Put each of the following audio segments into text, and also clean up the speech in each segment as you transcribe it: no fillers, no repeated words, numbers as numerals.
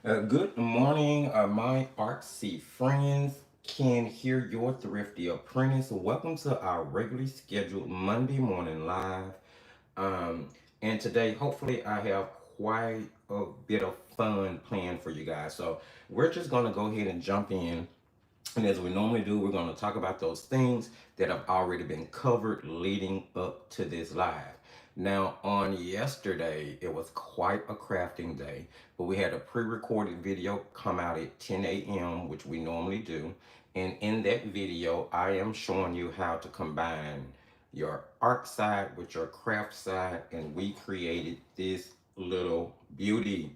Good morning, my artsy friends. Ken here, your Thrifty Apprentice. Welcome to our regularly scheduled Monday morning live. Um, and today, hopefully, I have quite a bit of fun planned for you guys. So, we're just going to go ahead and jump in. And as we normally do, we're going to talk about those things that have already been covered leading up to this live. Now, on yesterday, it was quite a crafting day, but we had a pre recorded video come out at 10 a.m., which we normally do. And in that video, I am showing you how to combine your art side with your craft side, and we created this little beauty.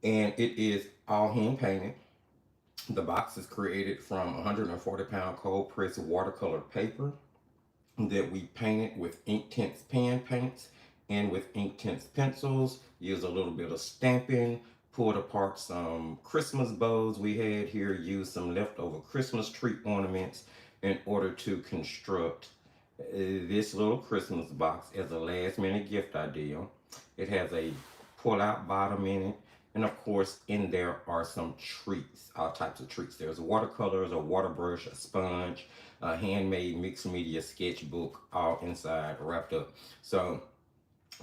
And it is all hand painted. The box is created from 140-pound cold pressed watercolor paper that we painted with Inktense pan paints and with Inktense pencils. Use a little bit of stamping, pulled apart some Christmas bows we had here, used some leftover Christmas tree ornaments in order to construct this little Christmas box as a last minute gift idea. It has a pull out bottom in it. And of course, in there are some treats, all types of treats. There's watercolors, a water brush, a sponge, a handmade mixed media sketchbook, all inside wrapped up. So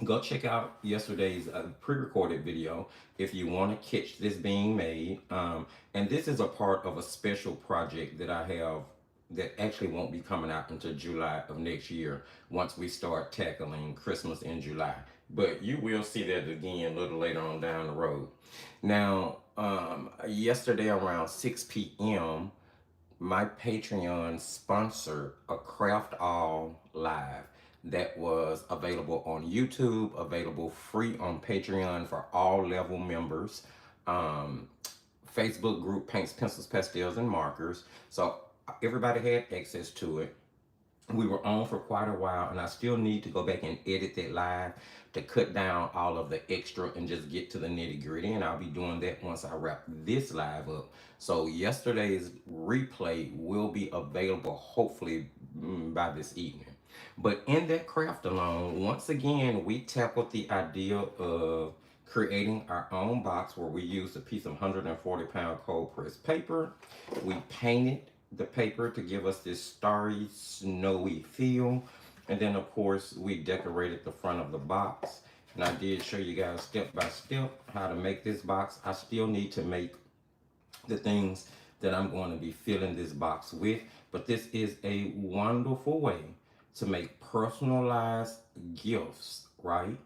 go check out yesterday's pre-recorded video if you want to catch this being made. And this is a part of a special project that I have that actually won't be coming out until July of next year once we start tackling Christmas in July. But you will see that again a little later on down the road. Now, yesterday around 6 p.m., my Patreon sponsored a Craft All Live that was available on YouTube, available free on Patreon for all level members. Um, Facebook group Paints, Pencils, Pastels, and Markers. So everybody had access to it. We were on for quite a while, and I still need to go back and edit that live to cut down all of the extra and just get to the nitty gritty. And I'll be doing that once I wrap this live up. So yesterday's replay will be available hopefully by this evening. But in that craft alone, once again, we tackled the idea of creating our own box where we used a piece of 140-pound cold pressed paper. We painted the paper to give us this starry, snowy feel. And then, of course, we decorated the front of the box. And I did show you guys step by step how to make this box. I still need to make the things that I'm going to be filling this box with. But this is a wonderful way to make personalized gifts, right?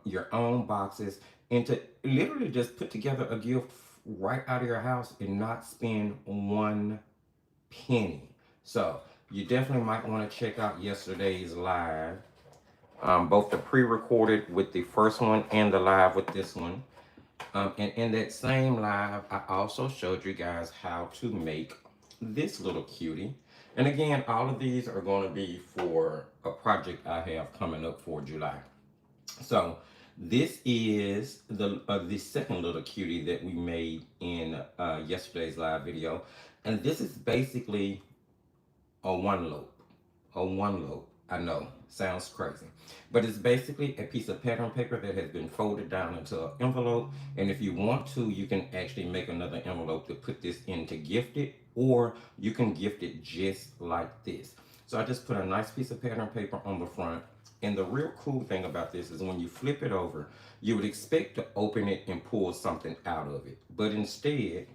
Your own boxes, and to literally just put together a gift right out of your house and not spend one penny. So you definitely might want to check out yesterday's live, both the pre-recorded with the first one and the live with this one. And in that same live, I also showed you guys how to make this little cutie. And again, all of these are going to be for a project I have coming up for July. So this is the second little cutie that we made in yesterday's live video. And this is basically a one lope. A one lope. I know, sounds crazy. But it's basically a piece of pattern paper that has been folded down into an envelope. And if you want to, you can actually make another envelope to put this in to gift it, or you can gift it just like this. So I just put a nice piece of pattern paper on the front. And the real cool thing about this is when you flip it over, you would expect to open it and pull something out of it. But instead,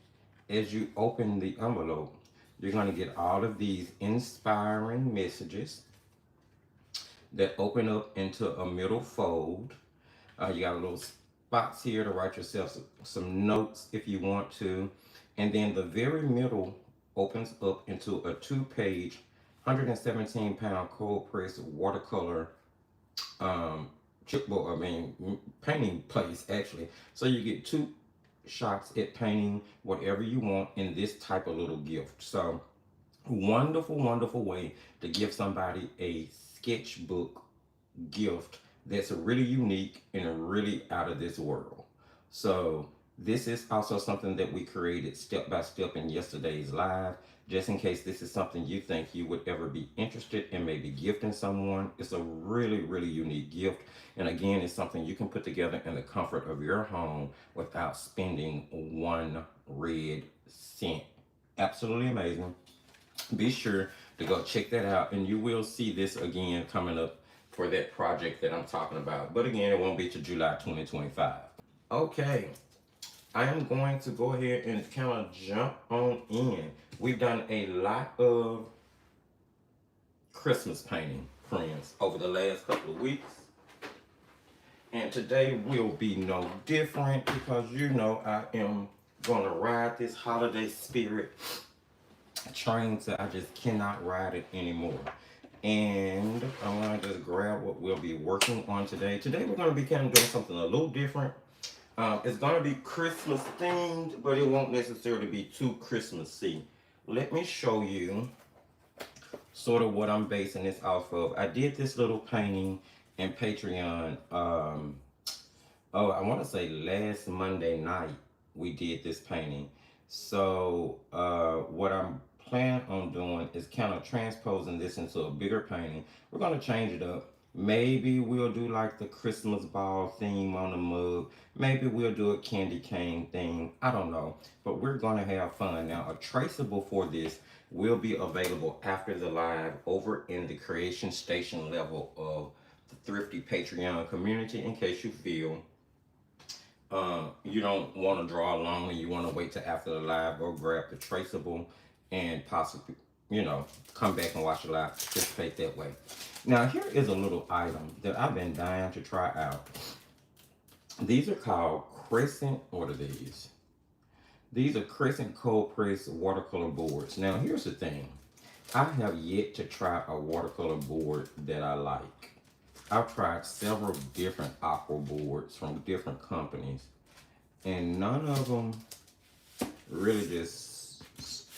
as you open the envelope, you're going to get all of these inspiring messages that open up into a middle fold. You got a little spots here to write yourself some notes if you want to. And then the very middle opens up into a 2-page, 117-pound cold pressed watercolor chipboard, painting place actually. So you get 2 shots at painting whatever you want in this type of little gift. So wonderful, wonderful way to give somebody a sketchbook gift that's really unique and really out of this world. So This is also something that we created step by step in yesterday's live, just in case this is something you think you would ever be interested in maybe gifting someone. It's a really, really unique gift. And again, it's something you can put together in the comfort of your home without spending one red cent. Absolutely amazing. Be sure to go check that out, and you will see this again coming up for that project that I'm talking about. But again, it won't be to July 2025. Okay, I am going to go ahead and kind of jump on in. We've done a lot of Christmas painting, friends, over the last couple of weeks. And today will be no different because you know I am going to ride this holiday spirit train till I just cannot ride it anymore. And I'm going to just grab what we'll be working on today. Today we're going to be kind of doing something a little different. It's going to be Christmas themed, but it won't necessarily be too Christmassy. Let me show you sort of what I'm basing this off of. I did this little painting in Patreon. I want to say last Monday night we did this painting. So what I'm planning on doing is kind of transposing this into a bigger painting. We're going to change it up. Maybe we'll do like the Christmas ball theme on the mug. Maybe we'll do a candy cane thing. I don't know. But we're going to have fun. Now, a traceable for this will be available after the live over in the creation station level of the Thrifty Patreon community, in case you feel you don't want to draw along and you want to wait till after the live. Go grab the traceable and possibly, you know, come back and watch the live, participate that way. Now, here is a little item that I've been dying to try out. These are called Crescent, what are these? These are Crescent cold press watercolor boards. Now, here's the thing. I have yet to try a watercolor board that I like. I've tried several different aqua boards from different companies, and none of them really just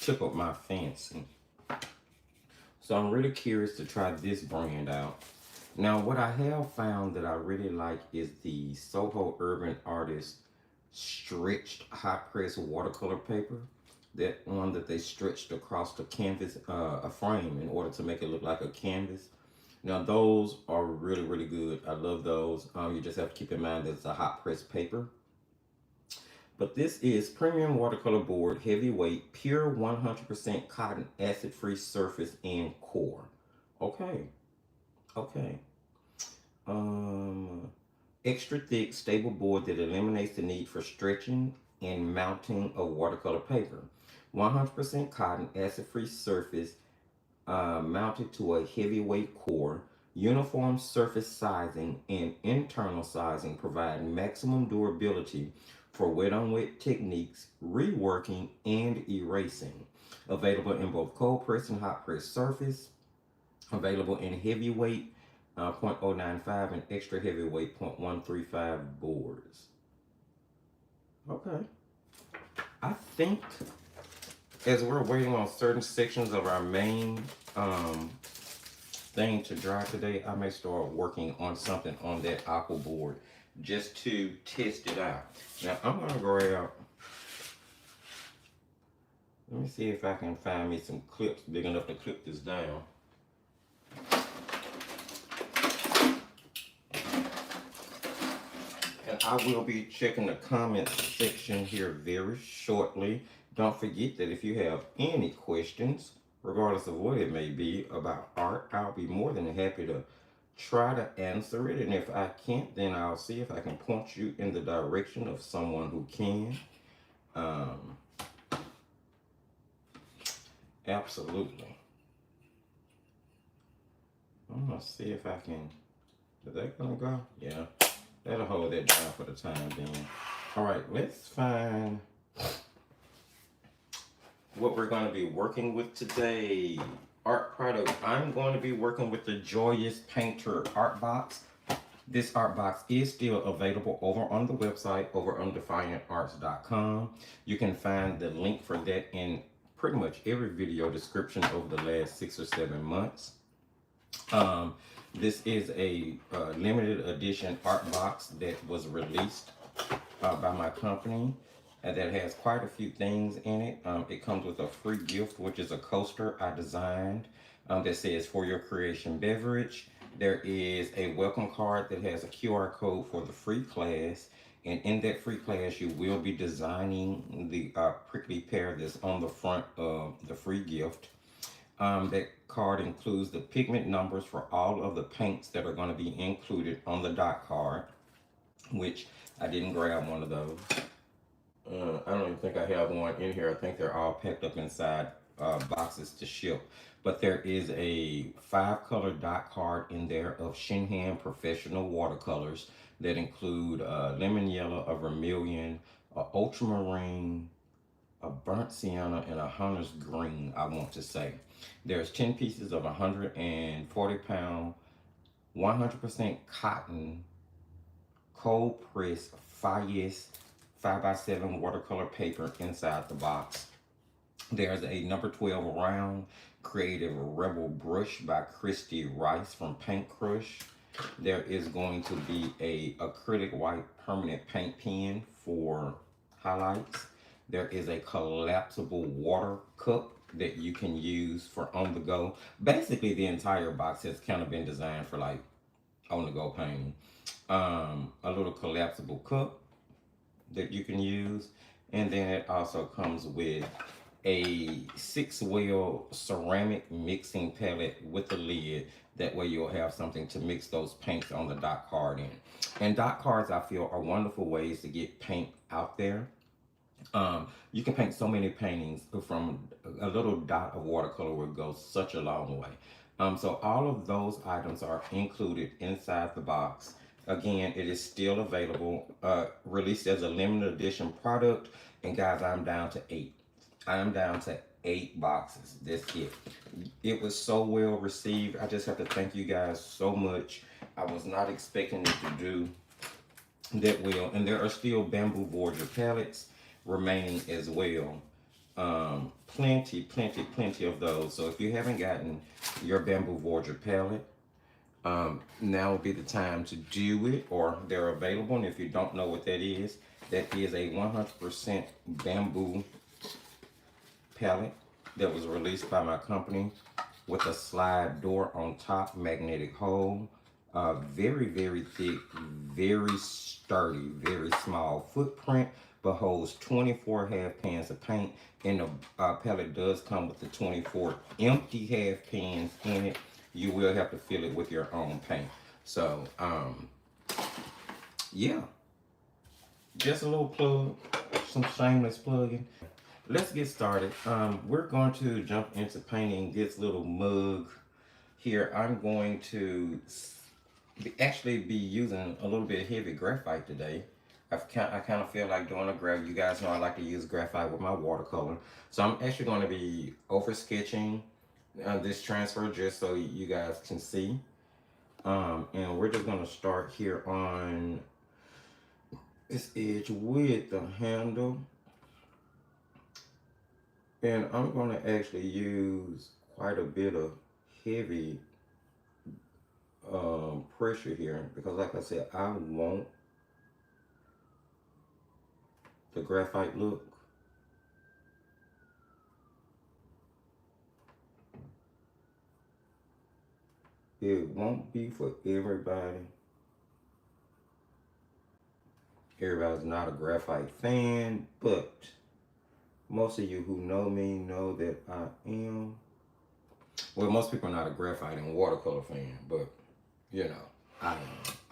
tickled my fancy. So I'm really curious to try this brand out. Now, what I have found that I really like is the Soho Urban Artist stretched hot press watercolor paper. That one that they stretched across the canvas, a frame, in order to make it look like a canvas. Now, those are really, really good. I love those. You just have to keep in mind that it's a hot press paper. But this is Premium Watercolor Board, Heavyweight, Pure 100% Cotton, Acid-Free Surface, and Core. Okay. Okay. Extra thick, stable board that eliminates the need for stretching and mounting of watercolor paper. 100% cotton, acid-free surface, mounted to a heavyweight core. Uniform surface sizing and internal sizing provide maximum durability for wet-on-wet techniques, reworking, and erasing. Available in both cold press and hot press surface. Available in heavyweight 0.095 and extra heavyweight 0.135 boards. Okay. I think as we're waiting on certain sections of our main thing to dry today, I may start working on something on that aqua board just to test it out. Now I'm gonna grab, let me see if I can find me some clips big enough to clip this down. And I will be checking the comment section here very shortly. Don't forget that if you have any questions, regardless of what it may be, about art, I'll be more than happy to try to answer it. And if I can't, then I'll see if I can point you in the direction of someone who can. Absolutely. I'm gonna see if I can. Is that gonna go? Yeah. That'll hold that down for the time being. All right, let's find what we're going to be working with today. Art product. I'm going to be working with the Joyous Painter art box. This art box is still available over on the website, over on Defyantarts.com. You can find the link for that in pretty much every video description over the last 6 or 7 months. This is a limited edition art box that was released by my company. that has quite a few things in it. It comes with a free gift, which is a coaster I designed that says "For Your Creation Beverage." There is a welcome card that has a QR code for the free class. And in that free class, you will be designing the prickly pear that's on the front of the free gift. That card includes the pigment numbers for all of the paints that are going to be included on the dot card, which I didn't grab one of those. I don't even think I have one in here. I think they're all packed up inside boxes to ship. But there is a 5-color dot card in there of Shinhan professional watercolors that include lemon yellow, a vermilion, a ultramarine, a burnt sienna, and a hunter's green, I want to say. There's 10 pieces of 140-pound, 100% cotton, cold press, Fayez 5x7 watercolor paper inside the box. There's a number 12 round Creative Rebel brush by Christy Rice from Paint Crush. There is going to be a acrylic white permanent paint pen for highlights. There is a collapsible water cup that you can use for on the go. Basically, the entire box has kind of been designed for like on the go painting. A little collapsible cup that you can use, and then it also comes with a 6-well ceramic mixing palette with a lid. That way you'll have something to mix those paints on the dot card in. And dot cards, I feel, are wonderful ways to get paint out there. You can paint so many paintings from a little dot of watercolor will go such a long way. So all of those items are included inside the box. Again, it is still available, released as a limited edition product. And guys, I'm down to 8. I am down to 8 boxes. That's it. It was so well received. I just have to thank you guys so much. I was not expecting it to do that well. And there are still bamboo Voyager palettes remaining as well. Plenty of those. So if you haven't gotten your bamboo Voyager palette, now would be the time to do it, or they're available. And if you don't know what that is a 100% bamboo palette that was released by my company with a slide door on top, magnetic hole, very thick, very sturdy, very small footprint, but holds 24 half pans of paint. And the palette does come with the 24 empty half pans in it. You will have to fill it with your own paint. So, yeah, just a little plug, some shameless plugging. Let's get started. We're going to jump into painting this little mug here. I'm going to actually be using a little bit of heavy graphite today. I kind of feel like doing a graphite. You guys know I like to use graphite with my watercolor. So I'm actually going to be over sketching this transfer just so you guys can see. And we're just going to start here on this edge with the handle. And I'm going to actually use quite a bit of heavy pressure here because, like I said, I want the graphite look. It won't be for everybody. Everybody's not a graphite fan, but most of you who know me know that I am. Well, most people are not a graphite and watercolor fan, but you know, I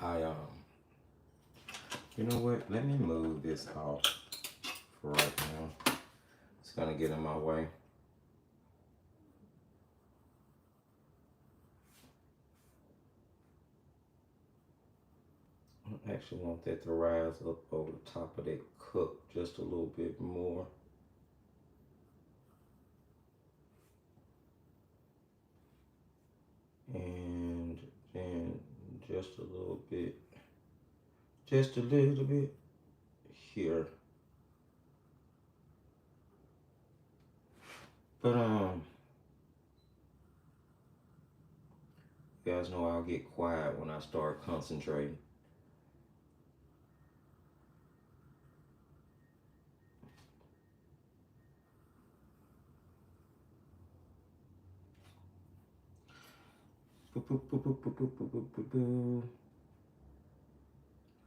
am. You know what? Let me move this off for right now. It's gonna get in my way. I actually want that to rise up over the top of that cup just a little bit more. And then just a little bit here. But you guys know I'll get quiet when I start concentrating.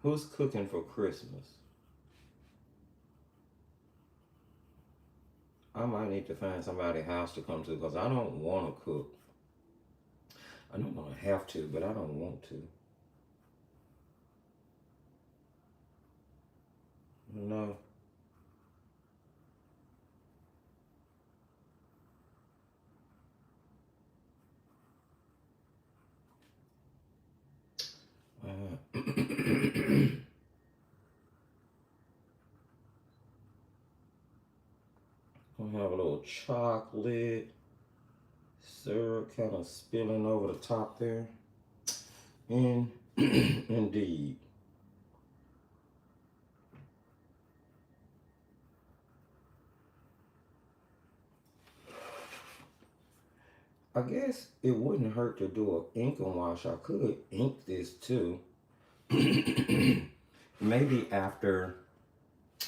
Who's cooking for Christmas? I might need to find somebody's house to come to because I don't want to cook. I don't want to have to, but I don't want to. No. I'll have a little chocolate syrup kind of spilling over the top there. And indeed. I guess it wouldn't hurt to do an ink and wash. I could ink this too. maybe after,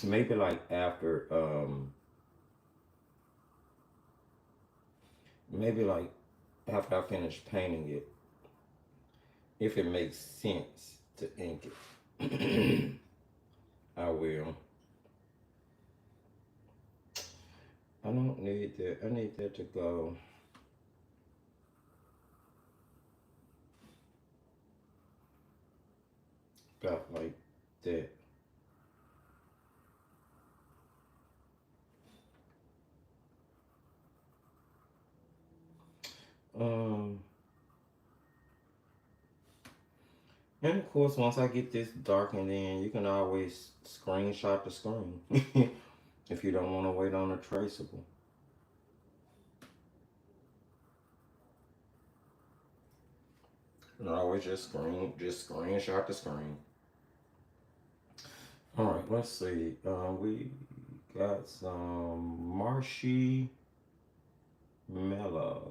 maybe like after, maybe like after I finish painting it, if it makes sense to ink it, I will. I don't need that. I need that to go. About like that. And of course, once I get this darkened in, you can always screenshot the screen if you don't want to wait on a traceable. You can always just screenshot the screen. All right, let's see. We got some Marshy Mellow.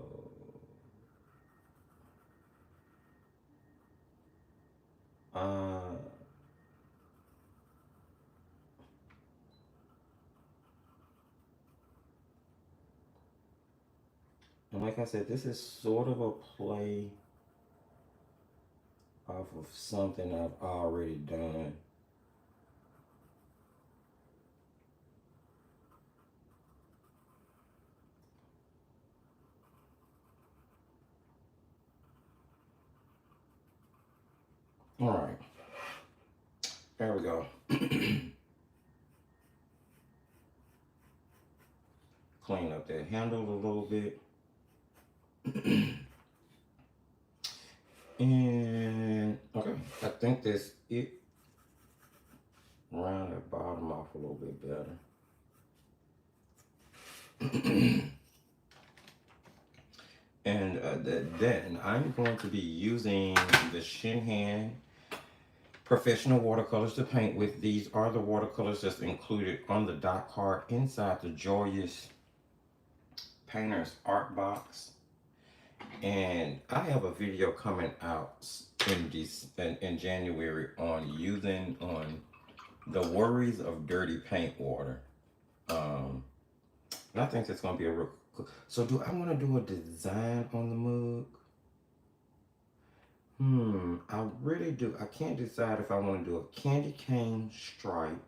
And like I said, this is sort of a play off of something I've already done. All right, there we go. Clean up that handle a little bit. And okay, I think that's it. Round that bottom off a little bit better. And then I'm going to be using the Shinhan professional watercolors to paint with. These are the watercolors that's included on the dot card inside the Joyous Painter's art box. And I have a video coming out in January on the worries of dirty paint water. And I think that's going to be a real cool. So do I want to do a design on the mug? I really do. I can't decide if I want to do a candy cane stripe,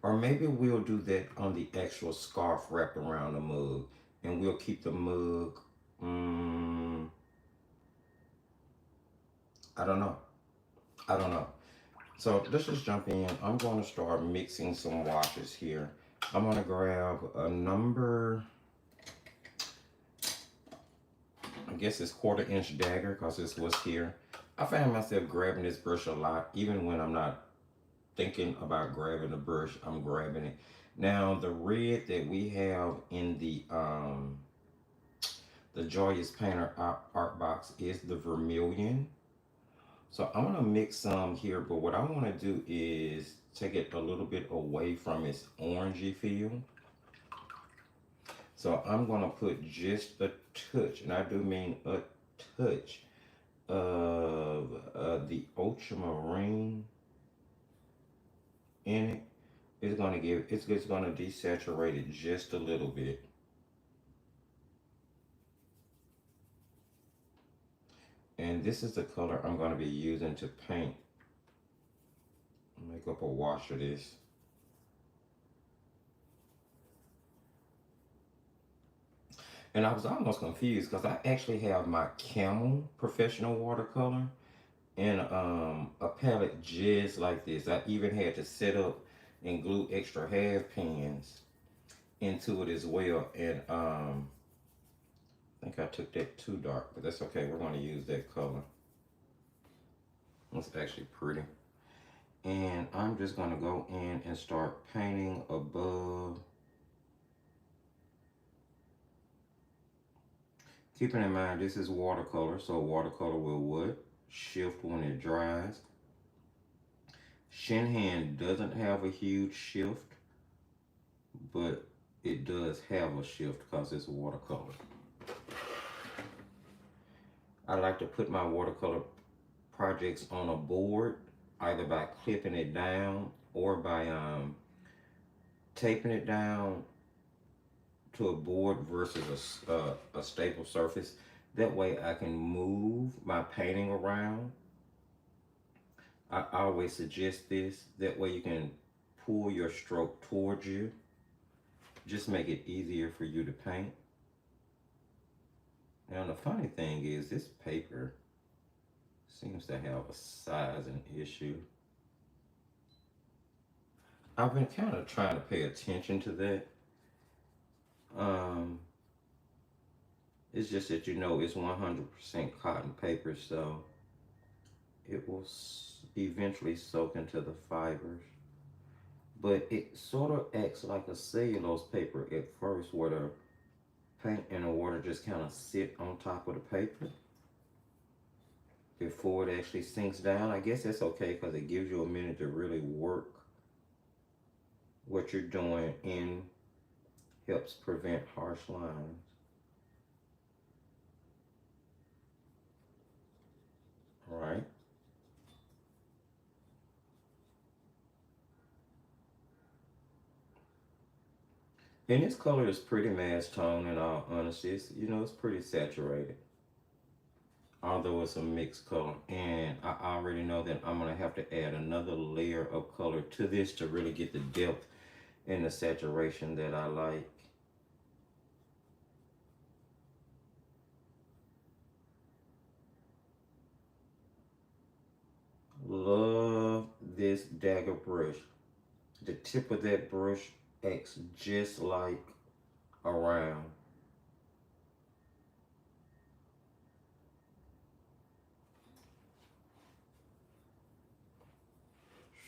or maybe we'll do that on the actual scarf wrapped around the mug, and we'll keep the mug. I don't know. I don't know. So let's just jump in. I'm going to start mixing some washes here. I'm going to grab a number, I guess it's 1/4 inch dagger because this was here. I find myself grabbing this brush a lot, even when I'm not thinking about grabbing the brush, I'm grabbing it. Now the red that we have in the Joyous Painter art box is the vermilion. So I'm gonna mix some here, but what I wanna do is take it a little bit away from its orangey feel. So I'm gonna put just a touch, and I do mean a touch, of the ultramarine in it. It's just gonna desaturate it just a little bit. And this is the color I'm going to be using to paint, make up a wash of this. And I was almost confused because I actually have my Camel professional watercolor and a palette just like this. I even had to set up and glue extra half pans into it as well. And I think I took that too dark, but that's okay. We're going to use that color. It's actually pretty. And I'm just going to go in and start painting above. Keeping in mind this is watercolor, so watercolor will what? Shift when it dries. Shin hand doesn't have a huge shift, but it does have a shift because it's watercolor. I like to put my watercolor projects on a board, either by clipping it down or by taping it down to a board versus a staple surface. That way I can move my painting around. I always suggest this. That way you can pull your stroke towards you. Just make it easier for you to paint. Now the funny thing is this paper seems to have a sizing issue. I've been kind of trying to pay attention to that. It's just that you know it's 100% cotton paper, so it will eventually soak into the fibers. But it sort of acts like a cellulose paper at first, where the paint and the water just kind of sit on top of the paper before it actually sinks down. I guess that's okay because it gives you a minute to really work what you're doing and helps prevent harsh lines. All right. And this color is pretty mass tone in all honesty. It's pretty saturated. Although it's a mixed color. And I already know that I'm going to have to add another layer of color to this to really get the depth and the saturation that I like. Love this dagger brush. The tip of that brush acts just like a round.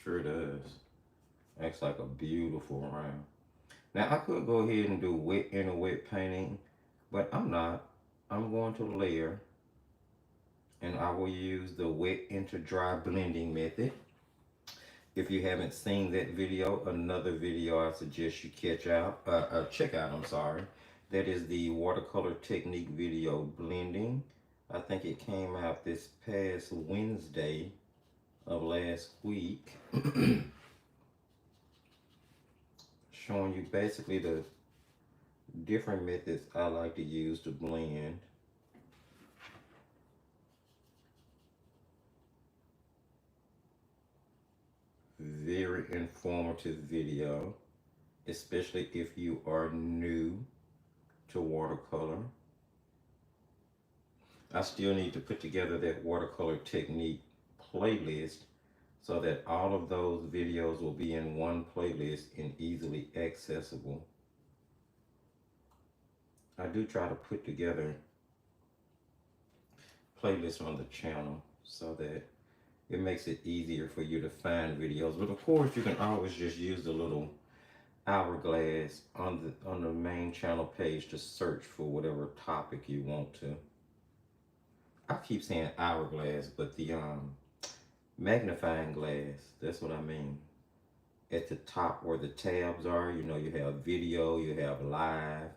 Sure does. Acts like a beautiful round. Now I could go ahead and do wet inner wet painting, but I'm not. I'm going to layer, and I will use the wet into dry blending method. If you haven't seen that video, another video I suggest you check out. I'm sorry. That is the watercolor technique video blending. I think it came out this past Wednesday of last week, showing you basically the different methods I like to use to blend. Very informative video, especially if you are new to watercolor. I still need to put together that watercolor technique playlist so that all of those videos will be in one playlist and easily accessible. I do try to put together playlists on the channel so that it makes it easier for you to find videos. But of course, you can always just use the little hourglass on the main channel page to search for whatever topic you want to. I keep saying hourglass, but the magnifying glass, that's what I mean. At the top where the tabs are, you have video, you have live,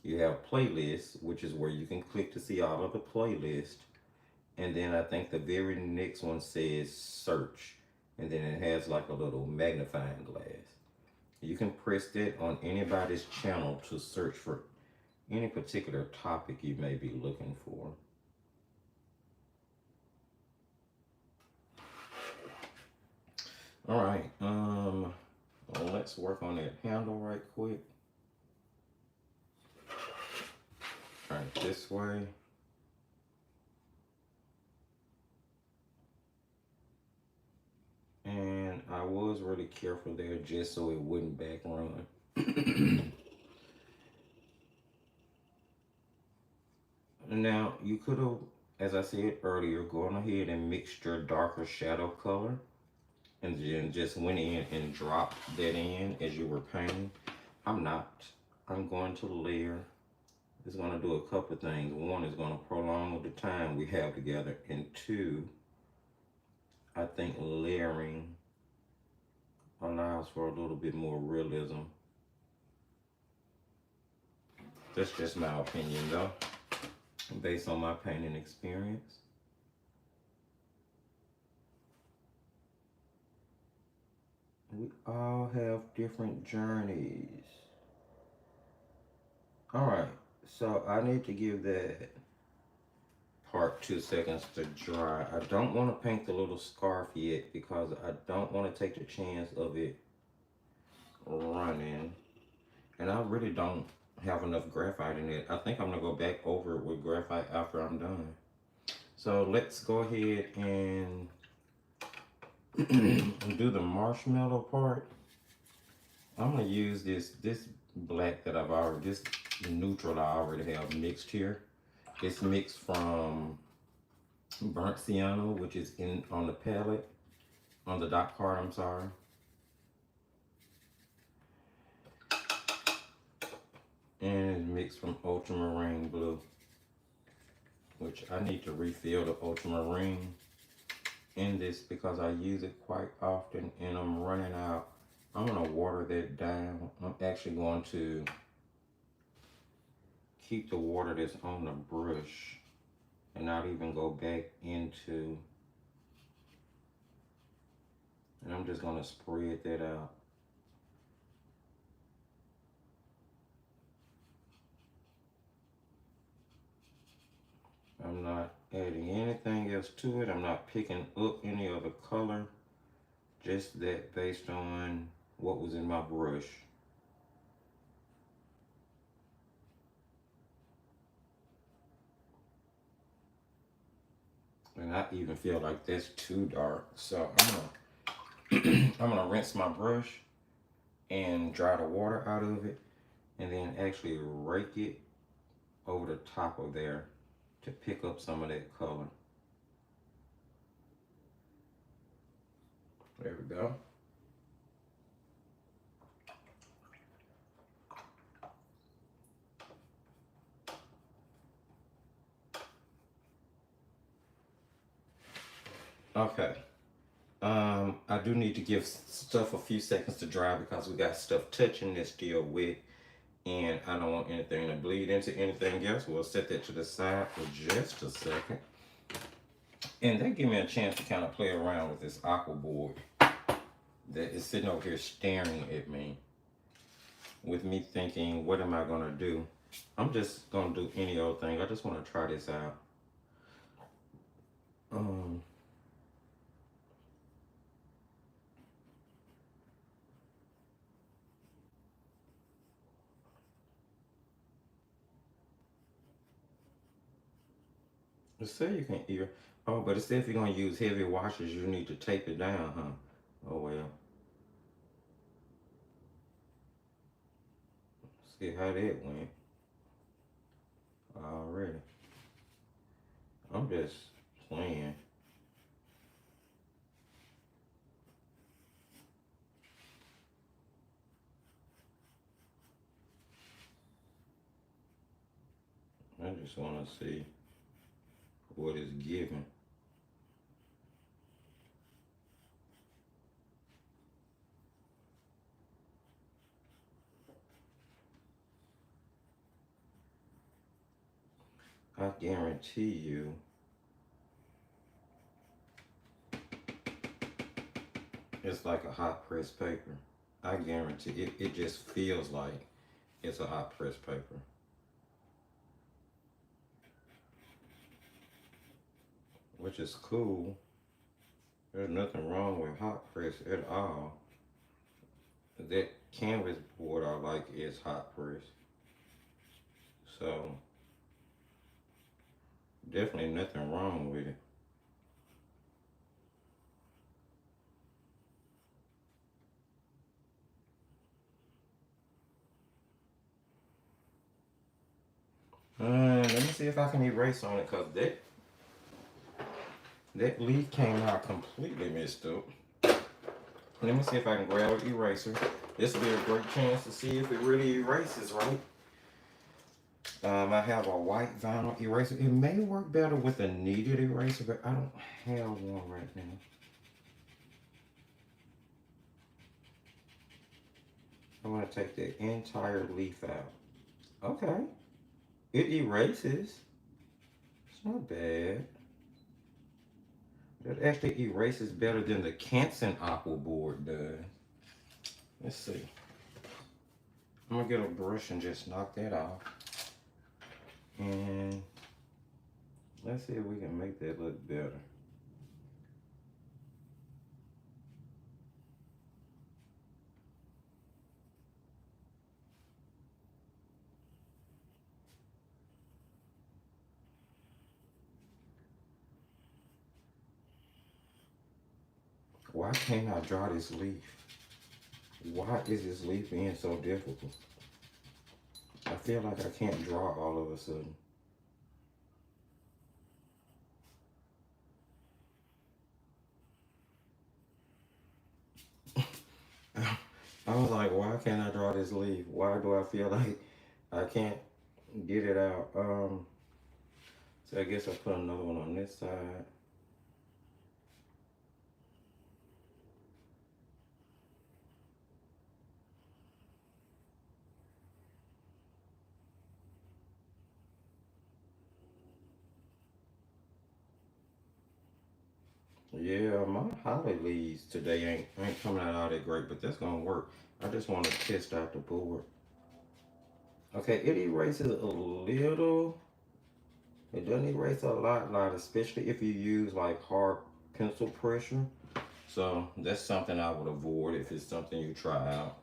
you have playlists, which is where you can click to see all of the playlists. And then I think the very next one says search. And then it has like a little magnifying glass. You can press that on anybody's channel to search for any particular topic you may be looking for. All right, let's work on that handle right quick. All right, this way. And I was really careful there just so it wouldn't back run. Now, you could have, as I said earlier, gone ahead and mixed your darker shadow color and then just went in and dropped that in as you were painting. I'm not. I'm going to layer. It's going to do a couple of things. One is going to prolong the time we have together, and two, I think layering allows for a little bit more realism. That's just my opinion though, based on my painting experience. We all have different journeys. All right, so I need to give that part 2 seconds to dry. I don't want to paint the little scarf yet because I don't want to take the chance of it running. And I really don't have enough graphite in it. I think I'm gonna go back over it with graphite after I'm done. So let's go ahead and do the marshmallow part. I'm gonna use this black that I've already, this neutral I already have mixed here. It's mixed from burnt sienna, which is in on the palette, on the dot card, I'm sorry. And it's mixed from ultramarine blue, which I need to refill the ultramarine in this because I use it quite often and I'm running out. I'm gonna water that down. I'm actually going to keep the water that's on the brush and not even go back into, and I'm just gonna spread that out. I'm not adding anything else to it. I'm not picking up any other color, just that based on what was in my brush. And I even feel like that's too dark. So I'm gonna rinse my brush and dry the water out of it and then actually rake it over the top of there to pick up some of that color. There we go. Okay. I do need to give stuff a few seconds to dry because we got stuff touching that's still wet and I don't want anything to bleed into anything else. We'll set that to the side for just a second. And that give me a chance to kind of play around with this aqua board that is sitting over here staring at me with me thinking, what am I gonna do? I'm just gonna do any old thing. I just wanna try this out. It say you can either, oh, but it said if you're gonna use heavy washes, you need to tape it down, huh? Oh well. See how that went already. I'm just playing. I just wanna see what it's giving. I guarantee you it's like a hot press paper. I guarantee it just feels like it's a hot press paper. Which is cool. There's nothing wrong with hot press at all. That canvas board I like is hot press. So definitely nothing wrong with it. Let me see if I can erase on it, because that leaf came out completely messed up. Let me see if I can grab an eraser. This will be a great chance to see if it really erases right. I have a white vinyl eraser. It may work better with a kneaded eraser, but I don't have one right now. I'm going to take the entire leaf out. Okay. It erases. It's not bad. That actually erases better than the Canson Aqua board does. Let's see. I'm going to get a brush and just knock that off. And let's see if we can make that look better. Why can't I draw this leaf? Why is this leaf being so difficult? I feel like I can't draw all of a sudden. I was like, why can't I draw this leaf? Why do I feel like I can't get it out? So I guess I'll put another one on this side. Yeah, my holly leaves today ain't coming out all that great, but that's gonna work. I just want to test out the board. Okay, it erases a little. It doesn't erase a lot, especially if you use like hard pencil pressure. So that's something I would avoid if it's something you try out.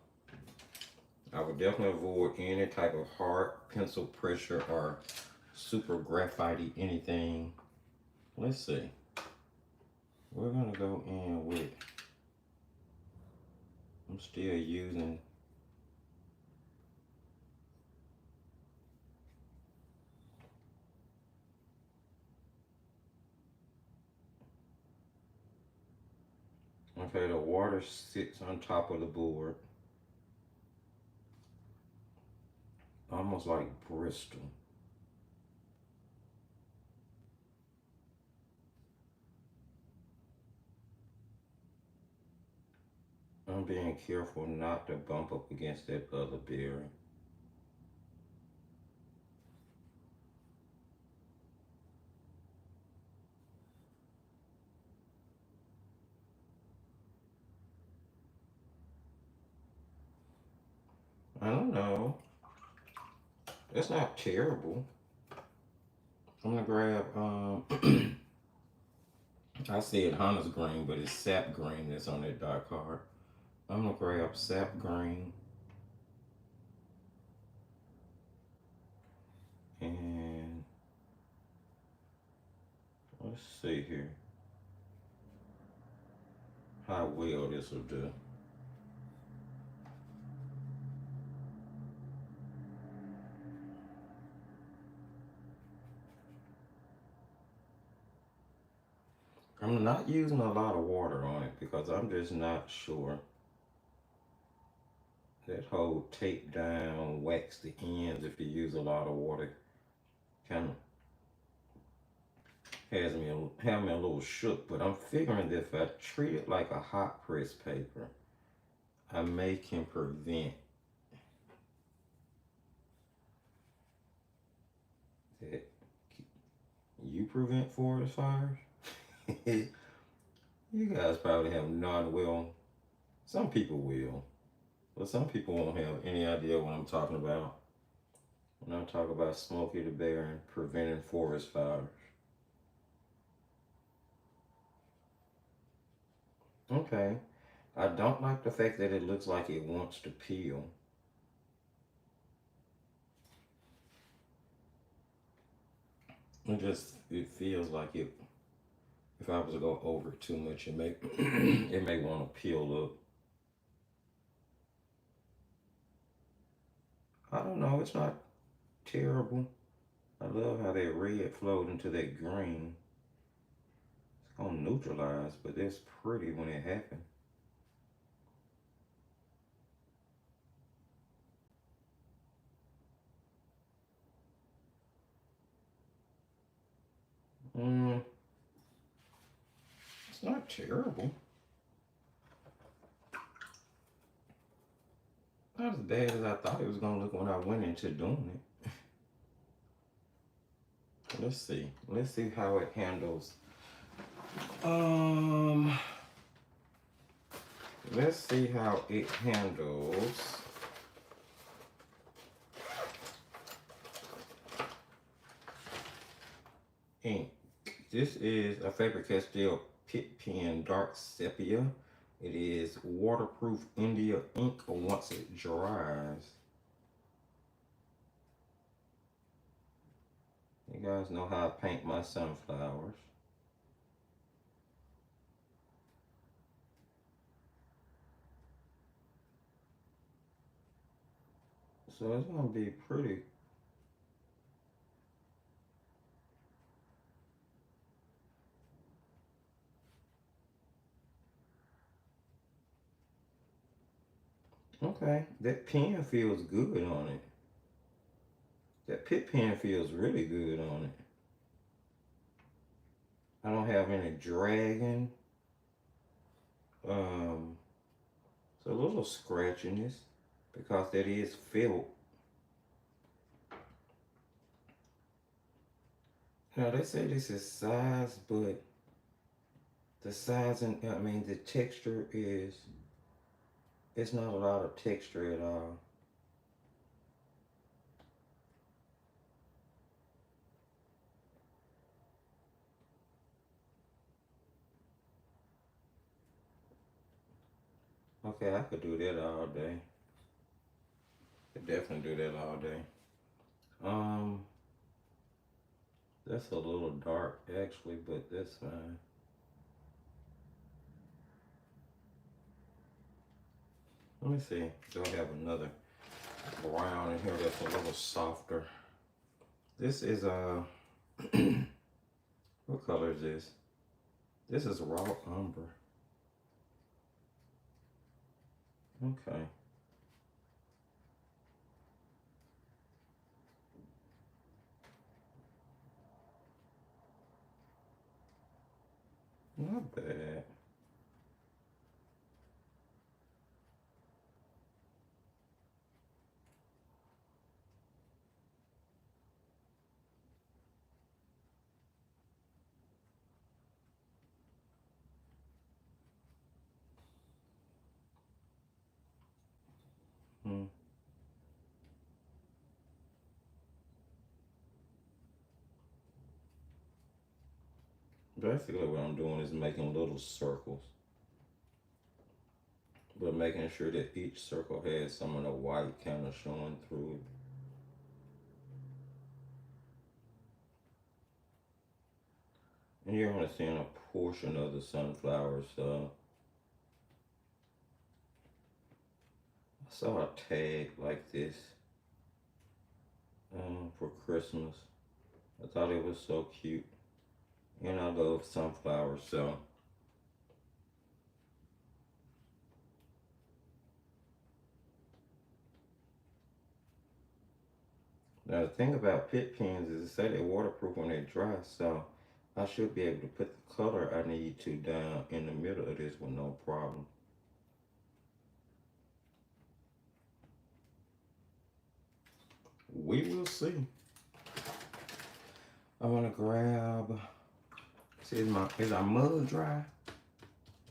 I would definitely avoid any type of hard pencil pressure or super graphite anything. Let's see. We're gonna go in with, I'm still using okay, the water sits on top of the board. Almost like Bristol. I'm being careful not to bump up against that other berry. I don't know. It's not terrible. I'm gonna grab I said Hunter's green, but it's sap green that's on that dark card. I'm gonna grab sap green and let's see here how well this will do. I'm not using a lot of water on it because I'm just not sure. That whole tape down, wax the ends if you use a lot of water kind of have me a little shook, but I'm figuring that if I treat it like a hot press paper, I may can prevent that. You prevent forest fires? You guys probably have none. Well, some people will, but some people won't have any idea what I'm talking about when I talk about Smokey the Bear and preventing forest fires. Okay. I don't like the fact that it looks like it wants to peel. It feels like it. If I was to go over it too much, it may it may want to peel up. I don't know. It's not terrible. I love how that red flowed into that green. It's gonna neutralize, but it's pretty when it happens. Mm, it's not terrible. Not as bad as I thought it was gonna look when I went into doing it. Let's see. Let's see how it handles. Um, let's see how it handles ink. This is a Faber-Castell Pit Pen Dark Sepia. It is waterproof India ink once it dries. You guys know how I paint my sunflowers. So it's gonna be pretty. Okay, that pen feels good on it. That pit pen feels really good on it. I don't have any dragging. Um, it's a little scratchiness because that is felt. Now they say this is size, but the size and I mean the texture is it's not a lot of texture at all. Okay, I could do that all day. Could definitely do that all day. Um, that's a little dark actually, but that's fine. Let me see. Do I have another brown in here that's a little softer? This is a what color is this? This is raw umber. Okay. Not bad. Hmm. Basically what I'm doing is making little circles, but making sure that each circle has some of the white kind of showing through it. And you're only seeing a portion of the sunflower, so I saw a tag like this for Christmas. I thought it was so cute. And I love sunflowers, so now the thing about pit pens is it say they're waterproof when they dry, so I should be able to put the color I need to down in the middle of this with no problem. We will see. I want to grab. See, is our mug dry?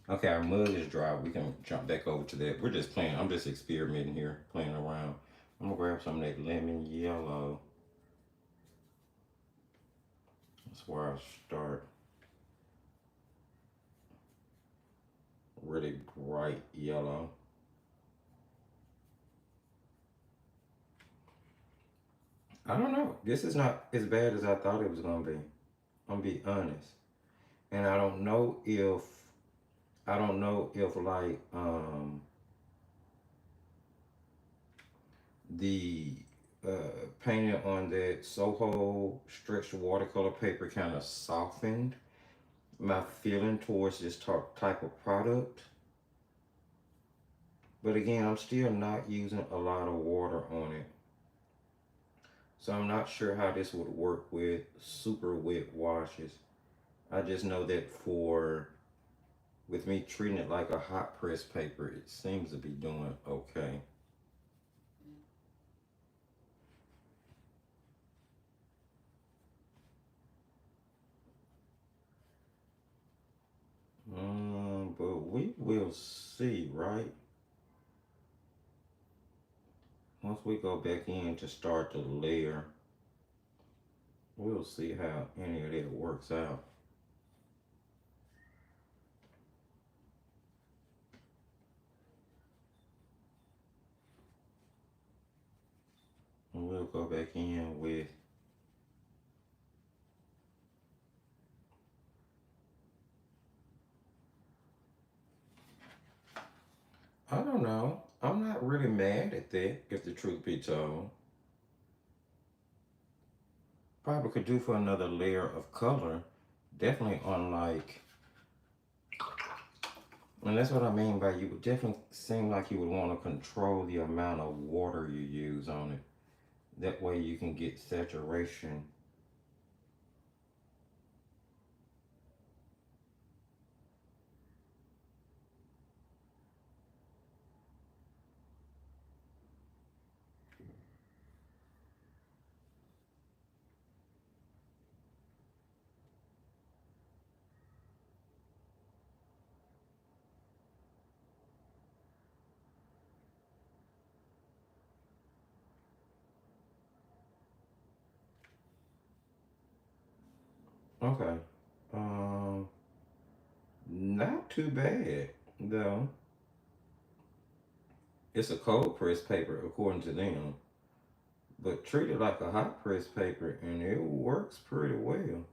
Okay, our mug is dry. We can jump back over to that. We're just playing. I'm just experimenting here, playing around. I'm gonna grab some of that lemon yellow. That's where I'll start. really bright yellow. I don't know. This is not as bad as I thought it was gonna be. I'm gonna be honest. And I don't know if like the painting on that Soho stretched watercolor paper kind of softened my feeling towards this type of product. But again, I'm still not using a lot of water on it. So I'm not sure how this would work with super wet washes. I just know that with me treating it like a hot press paper, it seems to be doing okay. But we will see, right? Once we go back in to start the layer, we'll see how any of that works out. And we'll go back in with, I don't know. I'm not really mad at that, if the truth be told. Probably could do for another layer of color. Definitely on like, and that's what I mean by you would definitely seem like you would want to control the amount of water you use on it. That way you can get saturation. Okay. Um, Not too bad though. It's a cold press paper according to them, but treat it like a hot press paper and it works pretty well.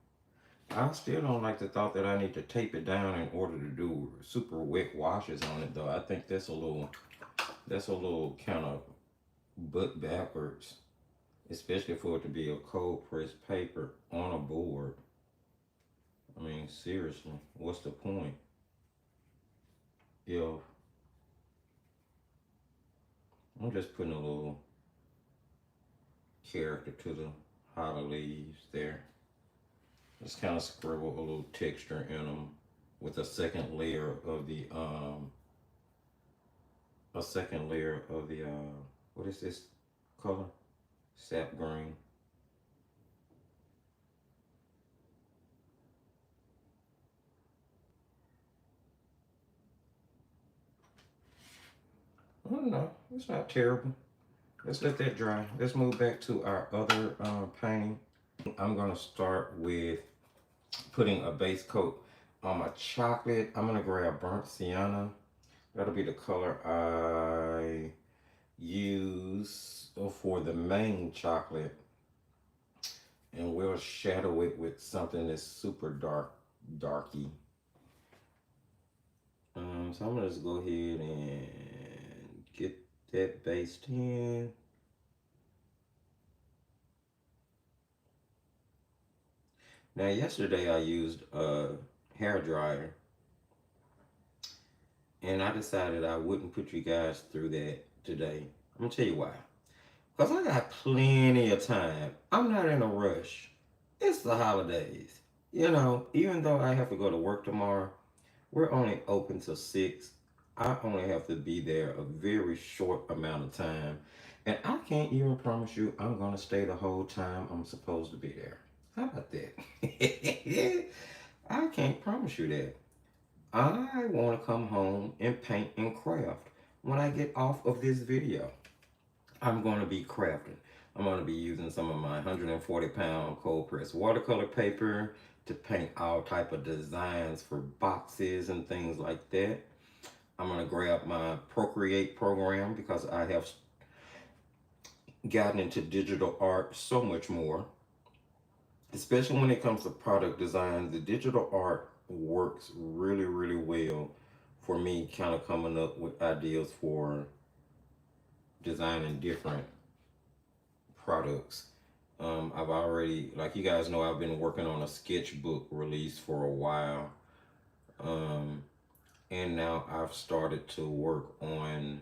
I still don't like the thought that I need to tape it down in order to do super wet washes on it though. I think that's a little kind of butt backwards, especially for it to be a cold press paper on a board. I mean, seriously, what's the point? If I'm just putting a little character to the hollow leaves there. Just kind of scribble a little texture in them with a second layer of the what is this color? Sap green. I don't know. It's not terrible. Let's let that dry. Let's move back to our other painting. I'm gonna start with putting a base coat on my chocolate. I'm gonna grab burnt sienna. That'll be the color I use for the main chocolate. And we'll shadow it with something that's super darky. So I'm gonna just go ahead and get that based in. Now yesterday I used a hair dryer and I decided I wouldn't put you guys through that today. I'm gonna tell you why. Because I got plenty of time. I'm not in a rush. It's the holidays. You know, even though I have to go to work tomorrow, we're only open till 6. I only have to be there a very short amount of time. And I can't even promise you I'm going to stay the whole time I'm supposed to be there. How about that? I can't promise you that. I want to come home and paint and craft when I get off of this video. I'm going to be crafting. I'm going to be using some of my 140-pound cold press watercolor paper to paint all type of designs for boxes and things like that. I'm going to grab my Procreate program because I have gotten into digital art so much more, especially when it comes to product design. The digital art works really, really well for me, kind of coming up with ideas for designing different products. I've already, like you guys know, I've been working on a sketchbook release for a while. Um, and now I've started to work on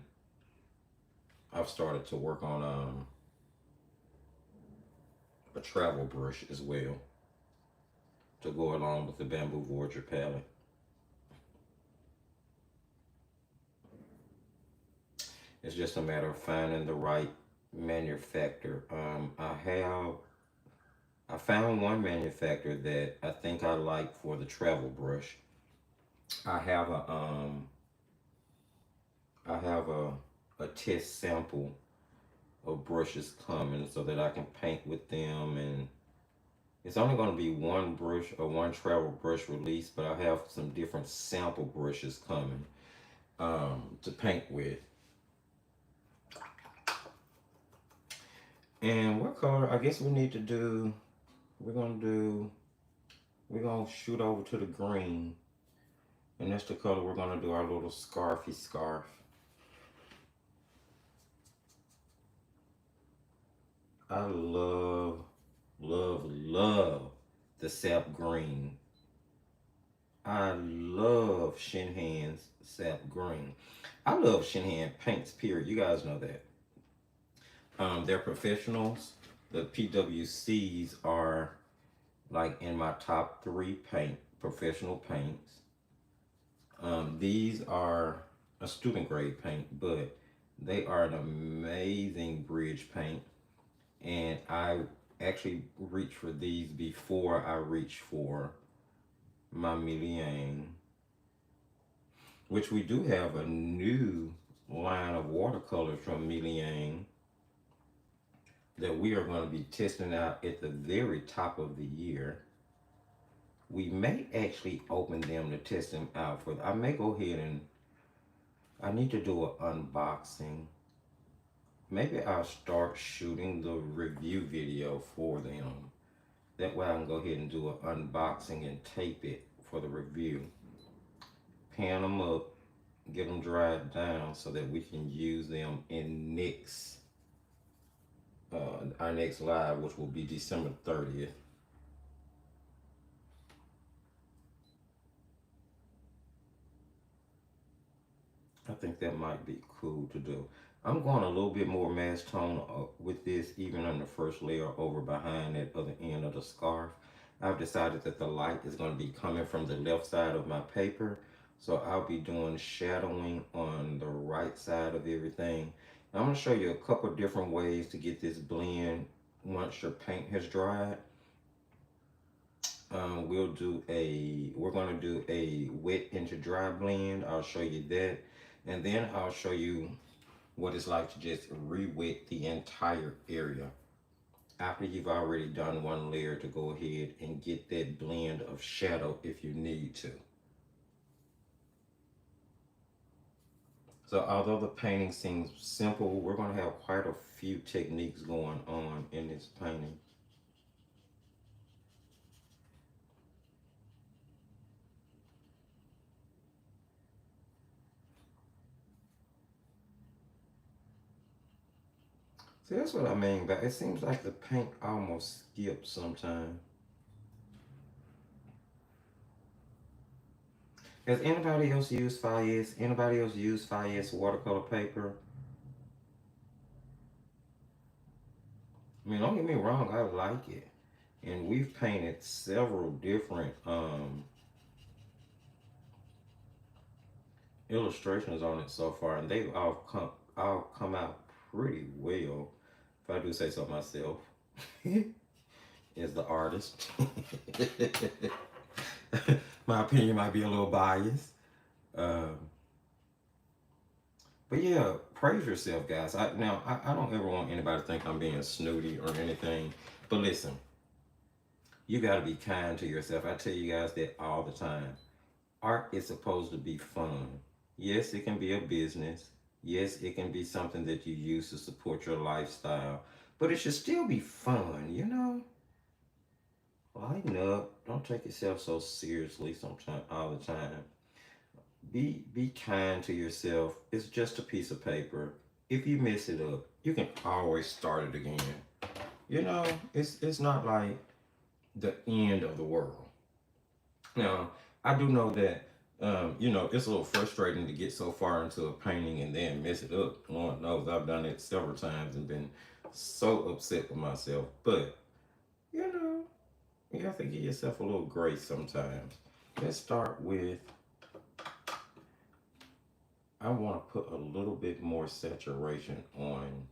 a travel brush as well to go along with the Bamboo Voyager palette. It's just a matter of finding the right manufacturer. I found one manufacturer that I think I like for the travel brush. I have a test sample of brushes coming so that I can paint with them, and it's only going to be one brush or one travel brush release, but I have some different sample brushes coming to paint with. And what color? I guess we need to do. We're gonna do. We're gonna shoot over to the green, and that's the color we're gonna do our little scarfy scarf. I love the sap green. I love Shinhan's sap green. I love Shinhan paints. Period. You guys know that. They're professionals. The PWCs are like in my top three professional paints. These are a student grade paint, but they are an amazing bridge paint. And I actually reach for these before I reach for my Miliang, which we do have a new line of watercolors from Miliang that we are going to be testing out at the very top of the year. We may actually open them to test them out for. I may go ahead and I need to do an unboxing. Maybe I'll start shooting the review video for them. That way I can go ahead and do an unboxing and tape it for the review. Pan them up, get them dried down so that we can use them in our next live, which will be December 30th. I think that might be cool to do. I'm going a little bit more mass tone with this, even on the first layer over behind that other end of the scarf. I've decided that the light is going to be coming from the left side of my paper. So I'll be doing shadowing on the right side of everything. I'm going to show you a couple different ways to get this blend once your paint has dried. We're going to do a wet into dry blend. I'll show you that. And then I'll show you what it's like to just re-wet the entire area after you've already done one layer, to go ahead and get that blend of shadow if you need to. So although the painting seems simple, we're going to have quite a few techniques going on in this painting. See, that's what I mean, but it seems like the paint almost skips sometimes. Has anybody else used 5S? Anybody else used 5S watercolor paper? I mean, don't get me wrong, I like it. And we've painted several different illustrations on it so far, and they've all come out pretty well, if I do say so myself. As the artist. My opinion might be a little biased. But yeah, praise yourself, guys. I don't ever want anybody to think I'm being snooty or anything. But listen, you got to be kind to yourself. I tell you guys that all the time. Art is supposed to be fun. Yes, it can be a business. Yes, it can be something that you use to support your lifestyle. But it should still be fun, you know? Lighten up. Don't take yourself so seriously sometimes all the time. Be kind to yourself. It's just a piece of paper. If you mess it up, you can always start it again. You know, it's not like the end of the world. Now, I do know that you know, it's a little frustrating to get so far into a painting and then mess it up. Lord knows I've done it several times and been so upset with myself. But, you know, you have to give yourself a little grace sometimes. Let's start with, I want to put a little bit more saturation on.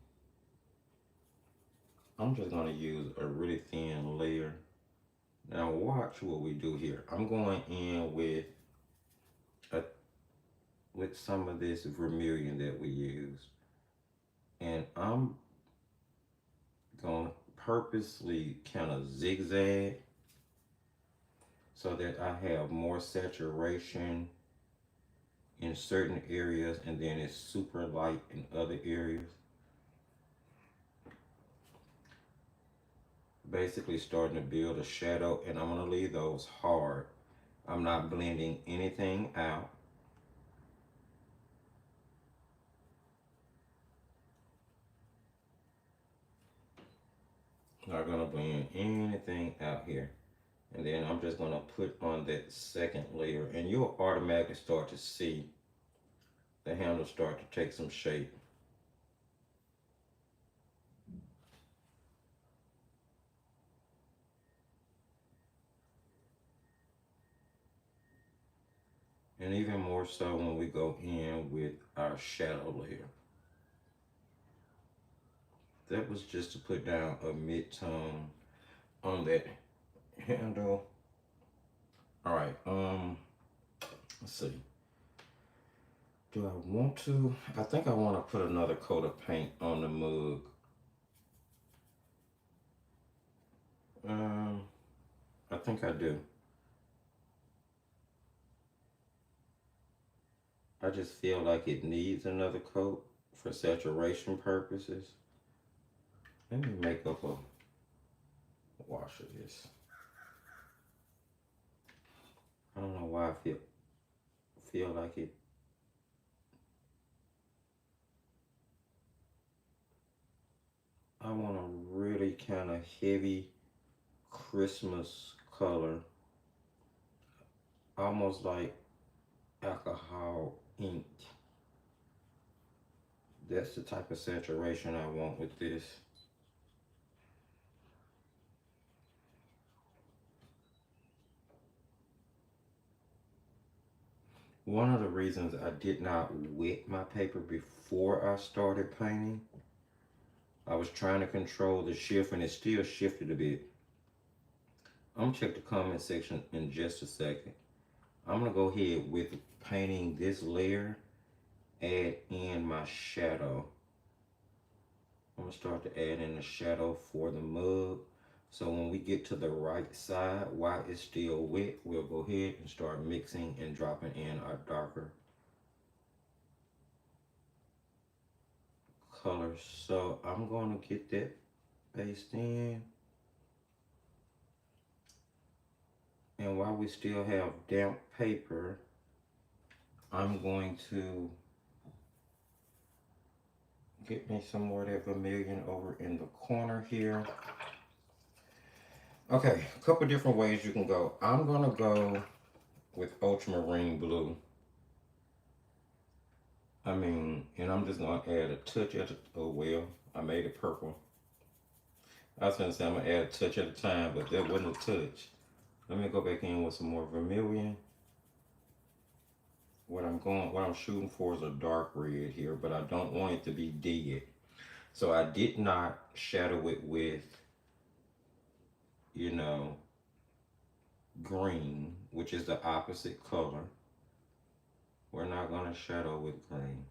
I'm just going to use a really thin layer. Now watch what we do here. I'm going in a, with some of this vermilion that we use. And I'm going to purposely kind of zigzag so that I have more saturation in certain areas and then it's super light in other areas. Basically starting to build a shadow, and I'm going to leave those hard. I'm not blending anything out. Not going to blend anything out here. And then I'm just going to put on that second layer, and you'll automatically start to see the handle start to take some shape. And even more so when we go in with our shadow layer. That was just to put down a mid-tone on that handle. All right, let's see. Do I want to? I think I want to put another coat of paint on the mug. Um, I think I do. I just feel like it needs another coat for saturation purposes. Let me make up a wash of this. I don't know why I feel like it. I want a really kind of heavy Christmas color, almost like alcohol ink. That's the type of saturation I want with this. One of the reasons I did not wet my paper before I started painting, I was trying to control the shift and it still shifted a bit. I'm gonna check the comment section in just a second. I'm gonna go ahead with painting this layer, add in my shadow. I'm gonna start to add in the shadow for the mug. So when we get to the right side, while it's still wet, we'll go ahead and start mixing and dropping in our darker colors. So I'm gonna get that based in. And while we still have damp paper, I'm going to get me some more of that vermilion over in the corner here. Okay, a couple different ways you can go. I'm gonna go with ultramarine blue. And I'm just gonna add a touch at a, oh well, I made it purple. I was gonna say I'm gonna add a touch at a time, but that wasn't a touch. Let me go back in with some more vermilion. What I'm shooting for is a dark red here, but I don't want it to be dead. So I did not shadow it with, you know, green, which is the opposite color. We're not gonna shadow with green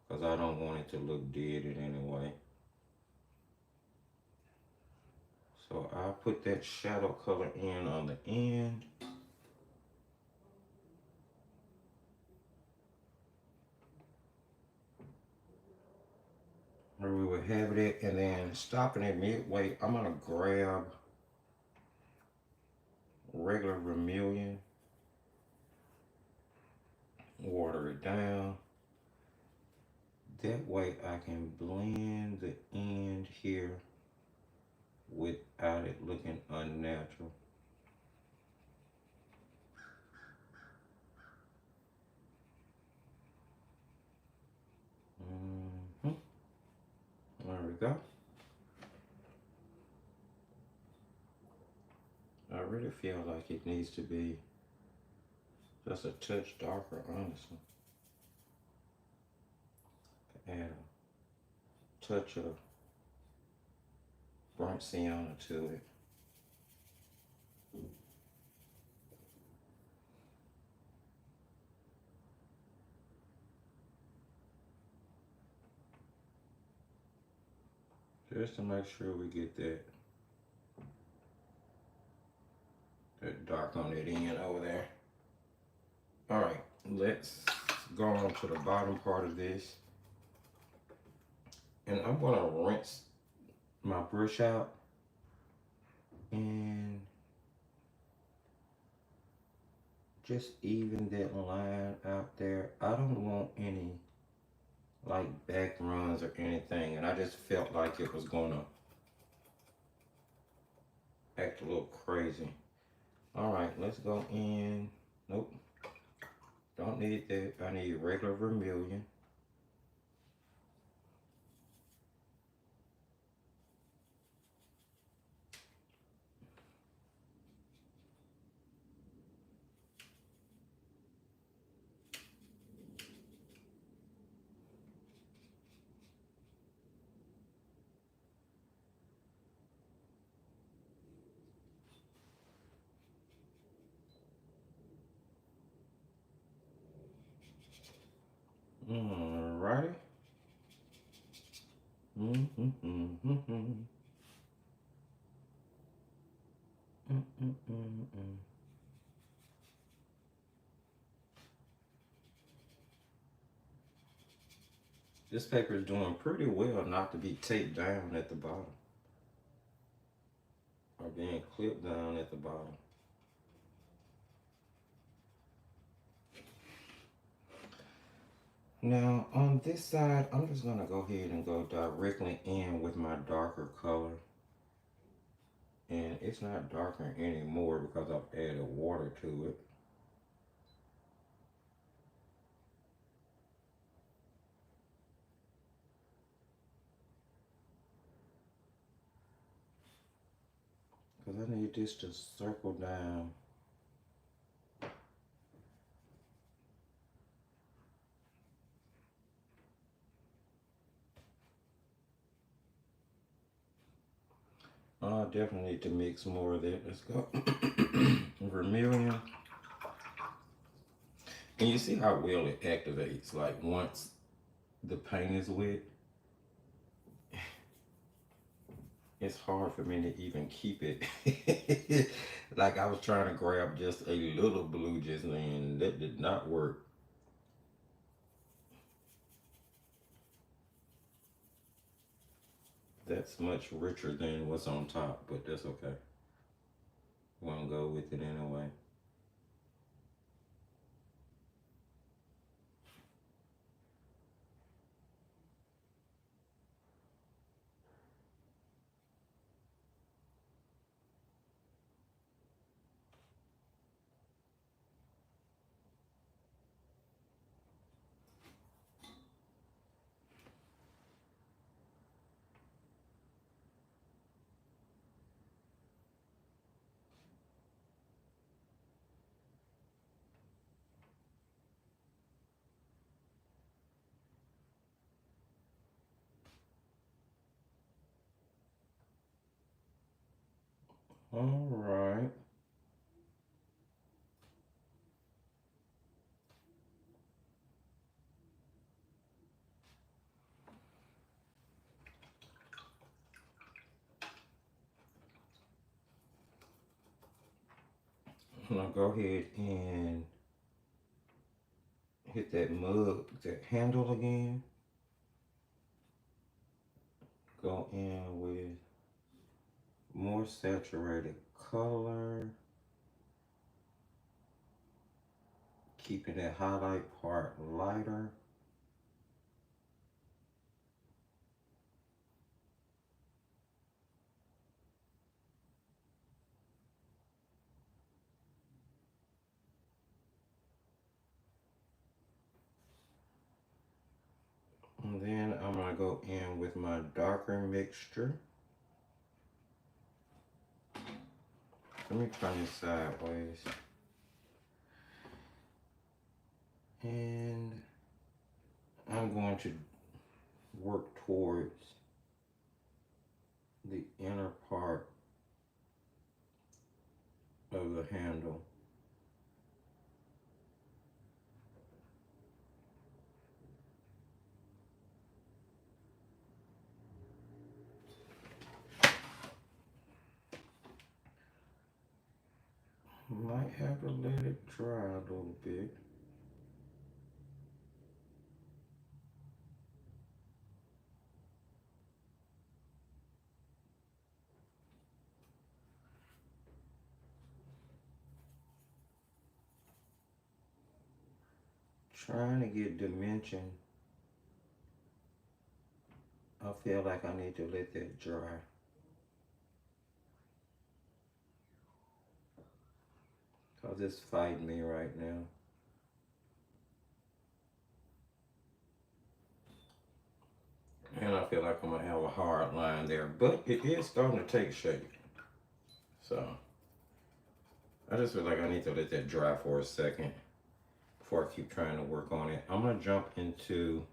because I don't want it to look dead in any way. So I'll put that shadow color in on the end. have it at, and then stopping it midway, I'm gonna grab regular vermilion, water it down. That way I can blend the end here without it looking unnatural. There we go. I really feel like it needs to be just a touch darker, honestly. Add a touch of burnt sienna to it. Just to make sure we get that dark on that end over there. All right, let's go on to the bottom part of this. And I'm gonna rinse my brush out and just even that line out there. I don't want any like back runs or anything, and I just felt like it was gonna act a little crazy. All right, let's go in. Nope, don't need that. I need regular vermilion. Alrighty. This paper is doing pretty well not to be taped down at the bottom or being clipped down at the bottom. Now on this side, I'm just gonna go ahead and go directly in with my darker color. And it's not darker anymore because I've added water to it. Because I need this to circle down. I definitely need to mix more of that. Let's go. Vermilion. And you see how well it activates. Like once the paint is wet, it's hard for me to even keep it. Like I was trying to grab just a little blue just then. That did not work. That's much richer than what's on top, but that's okay. We're gonna go with it anyway. All right. I'm gonna go ahead and hit that mug, that handle again. go in with more saturated color, keeping that highlight part lighter. And then I'm going to go in with my darker mixture. Let me turn this sideways. And I'm going to work towards the inner part of the handle. Might have to let it dry a little bit. Trying to get dimension. I feel like I need to let that dry. Cause it's fighting me right now. And I feel like I'm gonna have a hard line there, but it is starting to take shape. So I just feel like I need to let that dry for a second before I keep trying to work on it. I'm gonna jump into,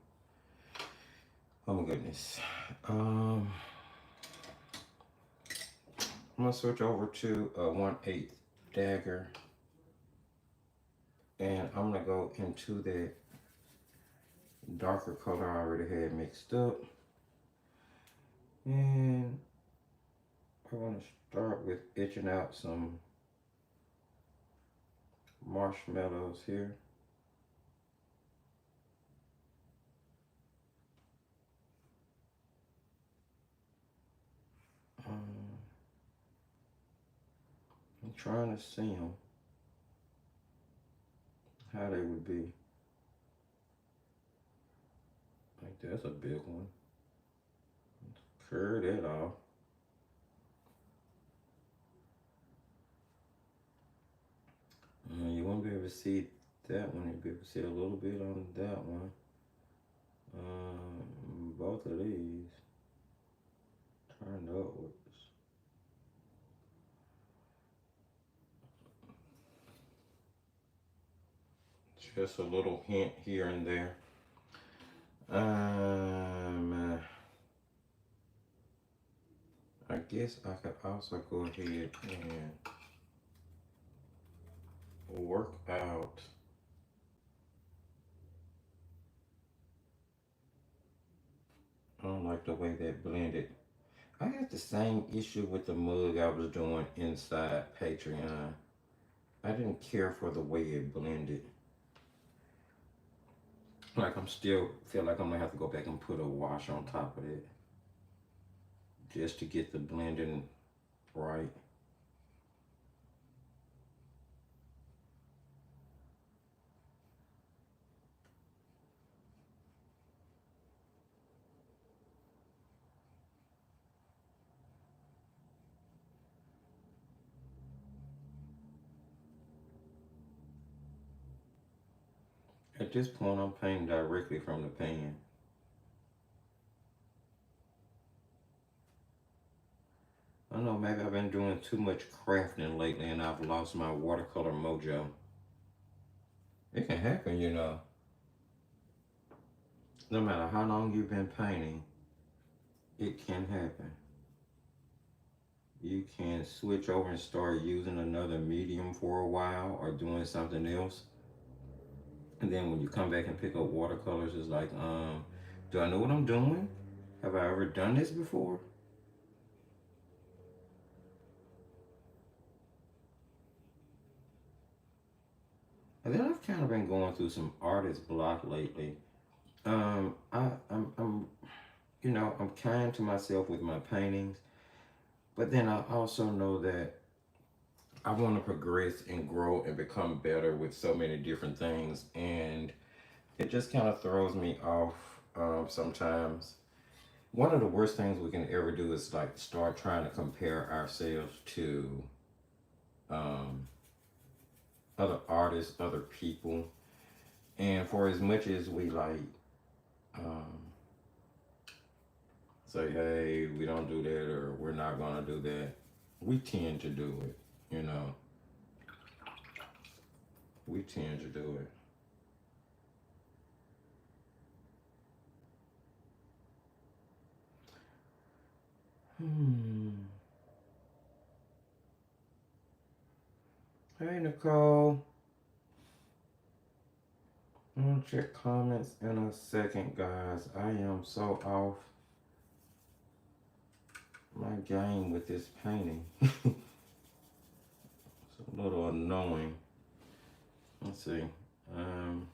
oh my goodness. I'm gonna switch over to a 1/8 dagger, and I'm gonna go into that darker color I already had mixed up. And I want to start with etching out some marshmallows here. I'm trying to see them, how they would be. Like that's a big one. Curve that off. You won't be able to see that one. You'll be able to see a little bit on that one. Both of these turned upwards. Just a little hint here and there. I guess I could also go ahead and work out I don't like the way that blended. I had the same issue with the mug I was doing inside Patreon. I didn't care for the way it blended. Like I'm still feel like I'm gonna have to go back and put a wash on top of it just to get the blending right. At this point, I'm painting directly from the pan. I don't know, maybe I've been doing too much crafting lately and I've lost my watercolor mojo. It can happen, you know. No matter how long you've been painting, it can happen. You can switch over and start using another medium for a while or doing something else. And then when you come back and pick up watercolors, it's like, do I know what I'm doing? Have I ever done this before? And then I've kind of been going through some artist block lately. I'm you know, I'm kind to myself with my paintings, but then I also know that I want to progress and grow and become better with so many different things, and it just kind of throws me off sometimes. One of the worst things we can ever do is like start trying to compare ourselves to um, other artists, other people, and for as much as we like um, say, hey, we don't do that or we're not gonna do that, we tend to do it. You know, we tend to do it. Hmm. Hey, Nicole. I'm gonna check comments in a second, guys. I am so off my game with this painting. It's a little annoying. Let's see. Um,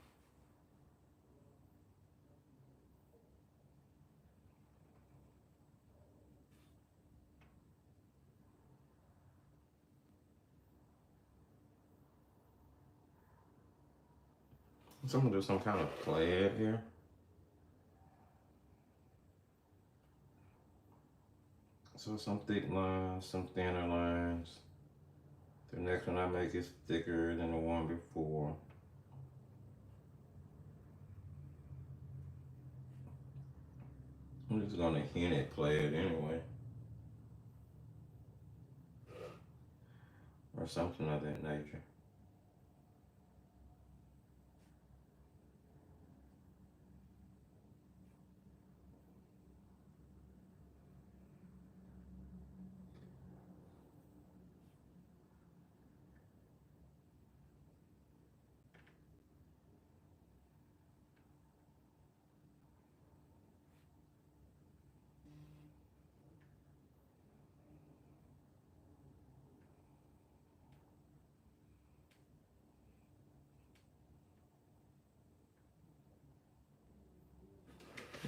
so I'm gonna do some kind of plaid here. So some thick lines, some thinner lines. The next one I make is thicker than the one before. I'm just gonna hint at plaid anyway, or something of that nature.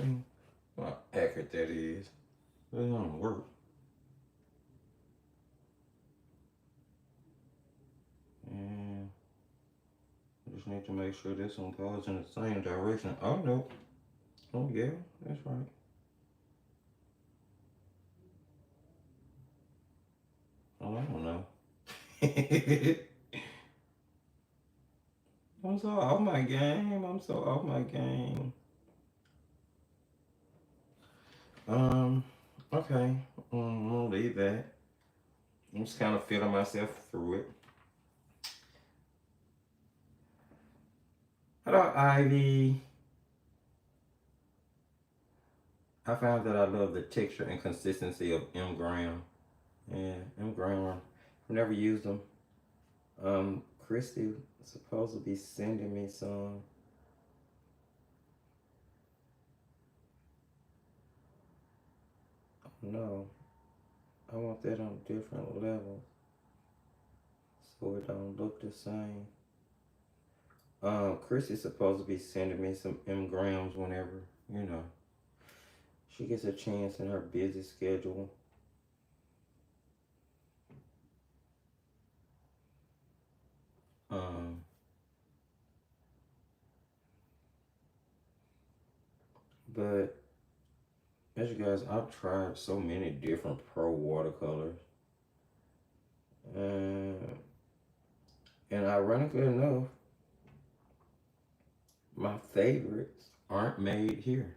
Mm, how accurate that is. It don't work. And I just need to make sure this one goes in the same direction. Oh no. Oh yeah, that's right. Oh, I don't know. I'm so off my game. I'm so off my game. Um, okay. I'm gonna leave that. I'm just kind of feeling myself through it. Hello, Ivy. I found that I love the texture and consistency of M. Graham. Yeah, M. Graham. I've never used them. Christy is supposed to be sending me some. No, I want that on different levels so it don't look the same. Chrissy's supposed to be sending me some M. Grahams whenever, you know, she gets a chance in her busy schedule. Um, but as you guys, I've tried so many different pro watercolors. Uh, and ironically enough, my favorites aren't made here.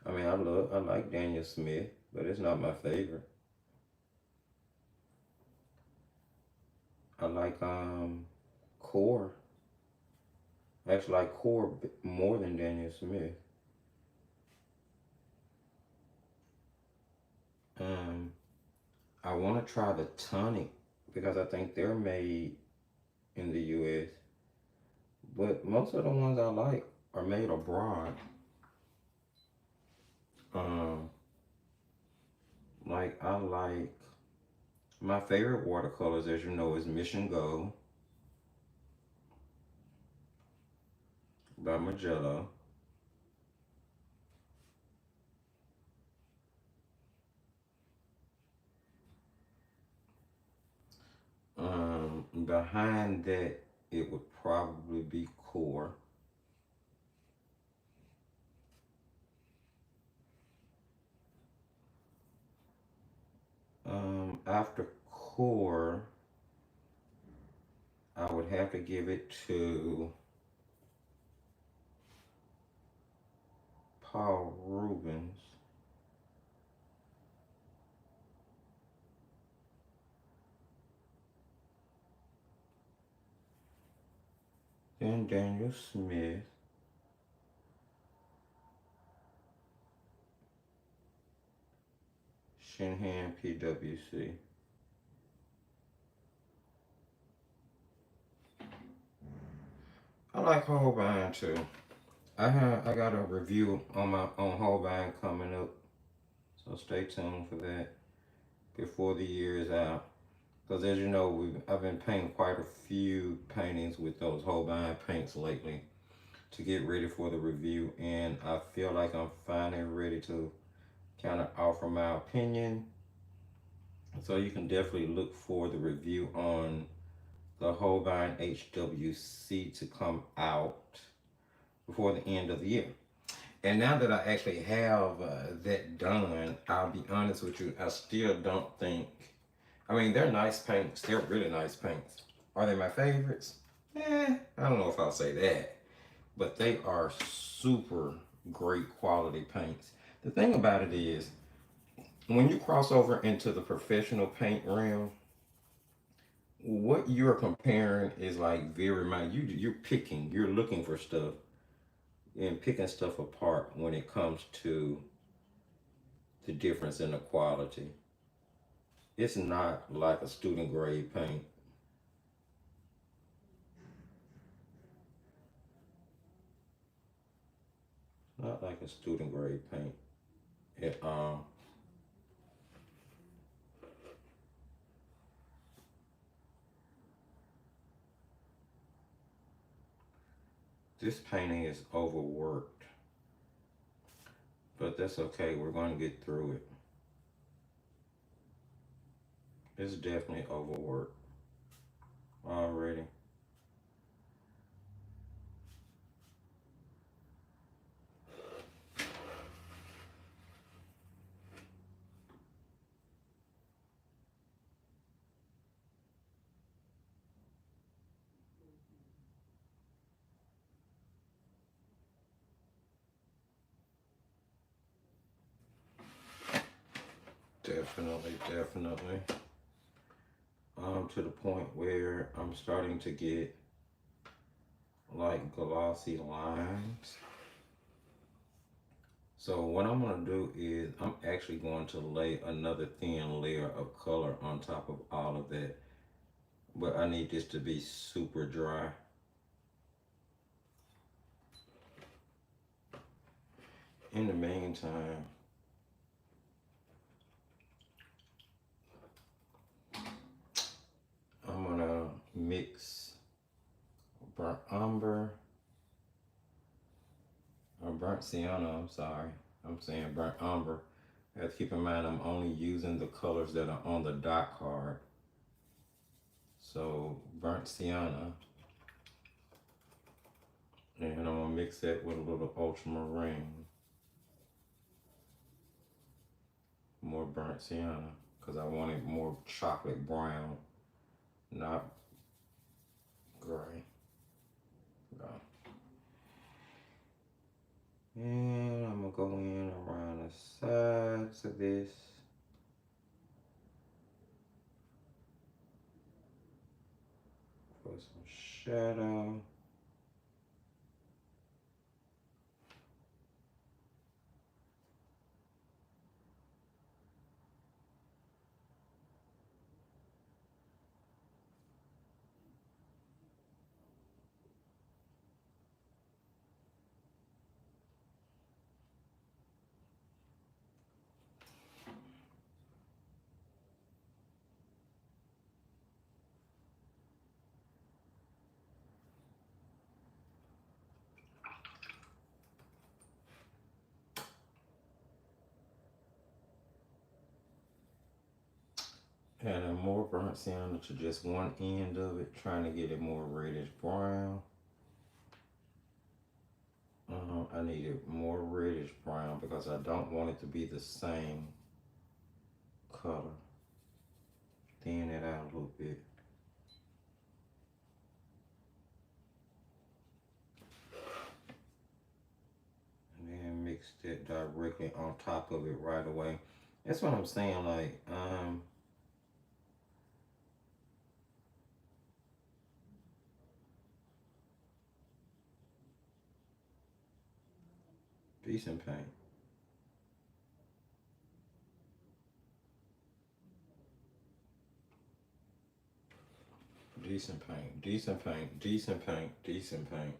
I mean, I like Daniel Smith, but it's not my favorite. I like Core. I actually like Core more than Daniel Smith. Um, I want to try the Tonic because I think they're made in the U.S. But most of the ones I like are made abroad. Um, like I like my favorite watercolors, as you know, is Mission Gold by Magello. behind that, it would probably be core. After core, I would have to give it to Paul Rubens. Then Daniel Smith. Shinhan PWC. I like Holbein too. I got a review on my on Holbein coming up, so stay tuned for that before the year is out. Because as you know, I've been painting quite a few paintings with those Holbein paints lately to get ready for the review, and I feel like I'm finally ready to kind of offer my opinion. So you can definitely look for the review on the Holbein HWC to come out before the end of the year. And now that I actually have that done, I'll be honest with you, I still don't think, I mean, they're nice paints. They're really nice paints. Are they my favorites? I don't know if I'll say that. But they are super great quality paints. The thing about it is, when you cross over into the professional paint realm, what you're comparing is like very minor. You're picking, you're looking for stuff and picking stuff apart when it comes to the difference in the quality. It's not like a student grade paint. Not like a student grade paint. It, this painting is overworked, but that's okay. We're going to get through it. It's definitely overworked already. Definitely, definitely. To the point where I'm starting to get like glossy lines. So what I'm going to do is I'm actually going to lay another thin layer of color on top of all of that. But I need this to be super dry. In the meantime, I'm going to mix burnt umber, or burnt sienna, I'm sorry. I'm saying burnt umber. You have to keep in mind I'm only using the colors that are on the dot card. So burnt sienna, and I'm gonna mix that with a little ultramarine. More burnt sienna, because I want it more chocolate brown, not gray. No. And I'm gonna go in around the sides of this. For some shadow. Adding more burnt sienna to just one end of it, trying to get it more reddish brown. I need it more reddish brown because I don't want it to be the same color. Thin it out a little bit. And then mix it directly on top of it right away. That's what I'm saying, like, decent paint. Decent paint, decent paint, decent paint, decent paint.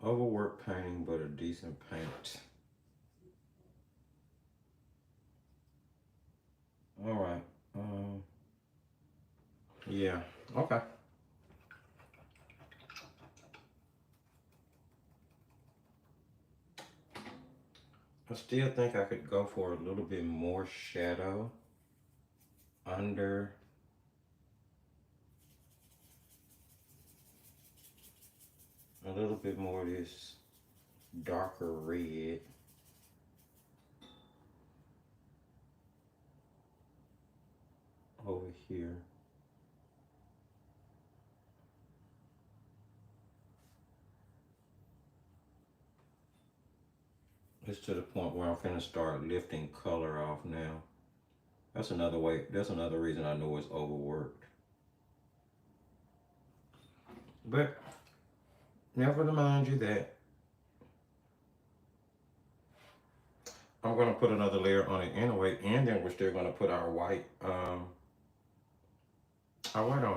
Overworked painting, but a decent paint. All right. Yeah. Okay. I still think I could go for a little bit more shadow under. A little bit more of this darker red. Over here. It's to the point where I'm finna start lifting color off now. That's another way, that's another reason I know it's overworked. But never to mind you that I'm gonna put another layer on it anyway, and then we're still gonna put our white on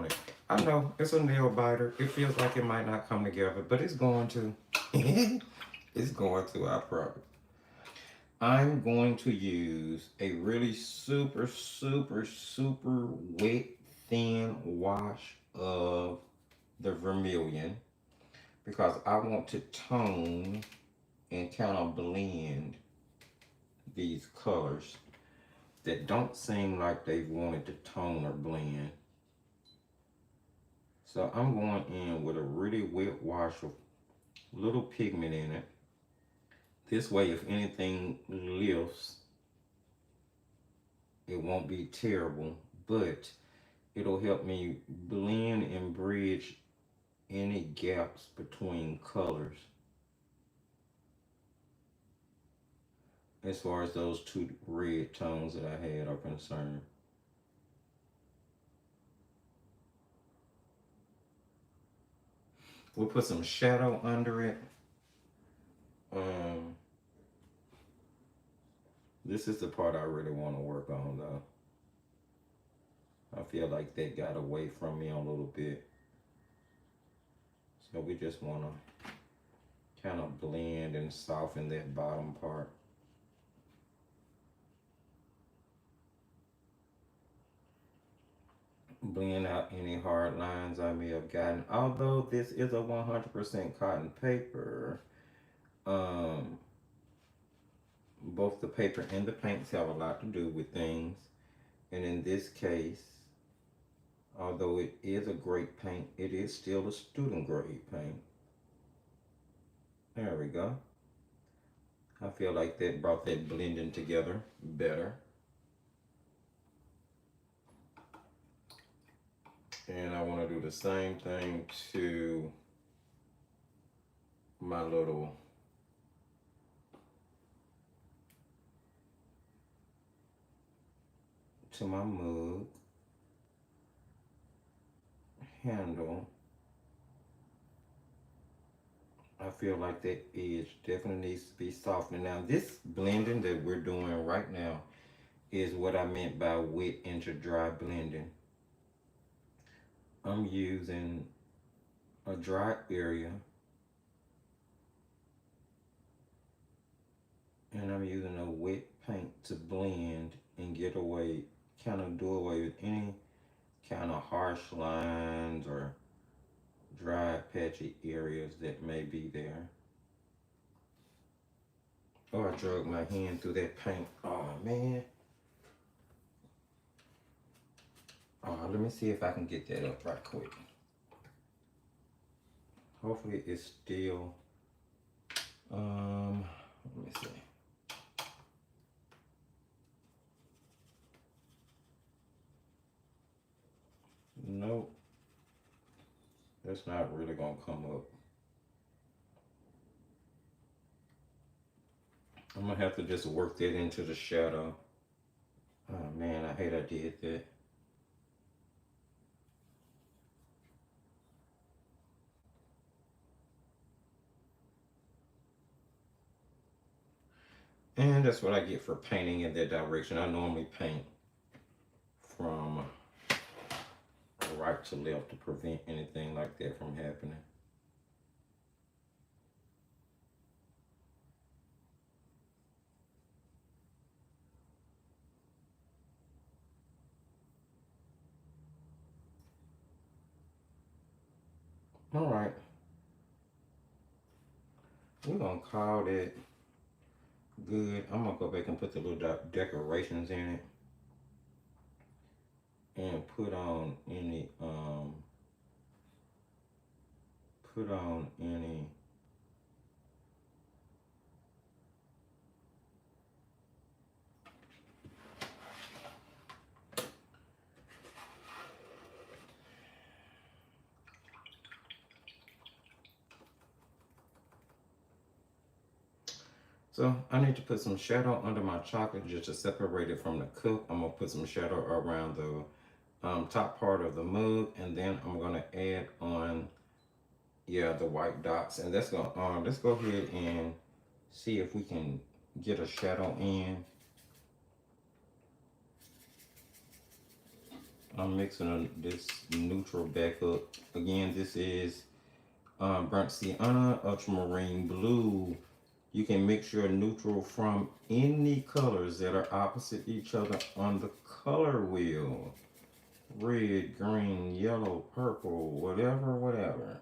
it. I know it's a nail biter. It feels like it might not come together, but it's going to. It's going to, I promise. I'm going to use a really super, super, super wet, thin wash of the vermilion because I want to tone and kind of blend these colors that don't seem like they wanted to tone or blend. So I'm going in with a really wet wash of little pigment in it. This way, if anything lifts, it won't be terrible, but it'll help me blend and bridge any gaps between colors as far as those two red tones that I had are concerned. We'll put some shadow under it. This is the part I really want to work on though. I feel like that got away from me a little bit. So we just want to kind of blend and soften that bottom part. Blend out any hard lines I may have gotten. Although this is a 100% cotton paper, both the paper and the paints have a lot to do with things. And in this case, although it is a great paint, it is still a student grade paint. There we go. I feel like that brought that blending together better. And I want to do the same thing to my little my mug handle. I feel like that edge definitely needs to be softened. Now this blending that we're doing right now is what I meant by wet into dry blending. I'm using a dry area and I'm using a wet paint to blend and get away, kind of do away with any kind of harsh lines or dry, patchy areas that may be there. Oh, I drug my hand through that paint. Oh, man. Let me see if I can get that up right quick. Hopefully it's still, let me see. Nope, that's not really gonna come up. I'm gonna have to just work that into the shadow. Oh man, I hate I did that. And that's what I get for painting in that direction. I normally paint from right to left to prevent anything like that from happening. All right, we're gonna call that good. I'm gonna go back and put the little decorations in it and put on any So I need to put some shadow under my chocolate just to separate it from the cup. I'm gonna put some shadow around the top part of the mug, and then I'm gonna add on, yeah, the white dots. And that's gonna let's go ahead and see if we can get a shadow in. I'm mixing this neutral back up. Again, this is burnt sienna, ultramarine blue. You can mix your neutral from any colors that are opposite each other on the color wheel. Red, green, yellow, purple, whatever, whatever.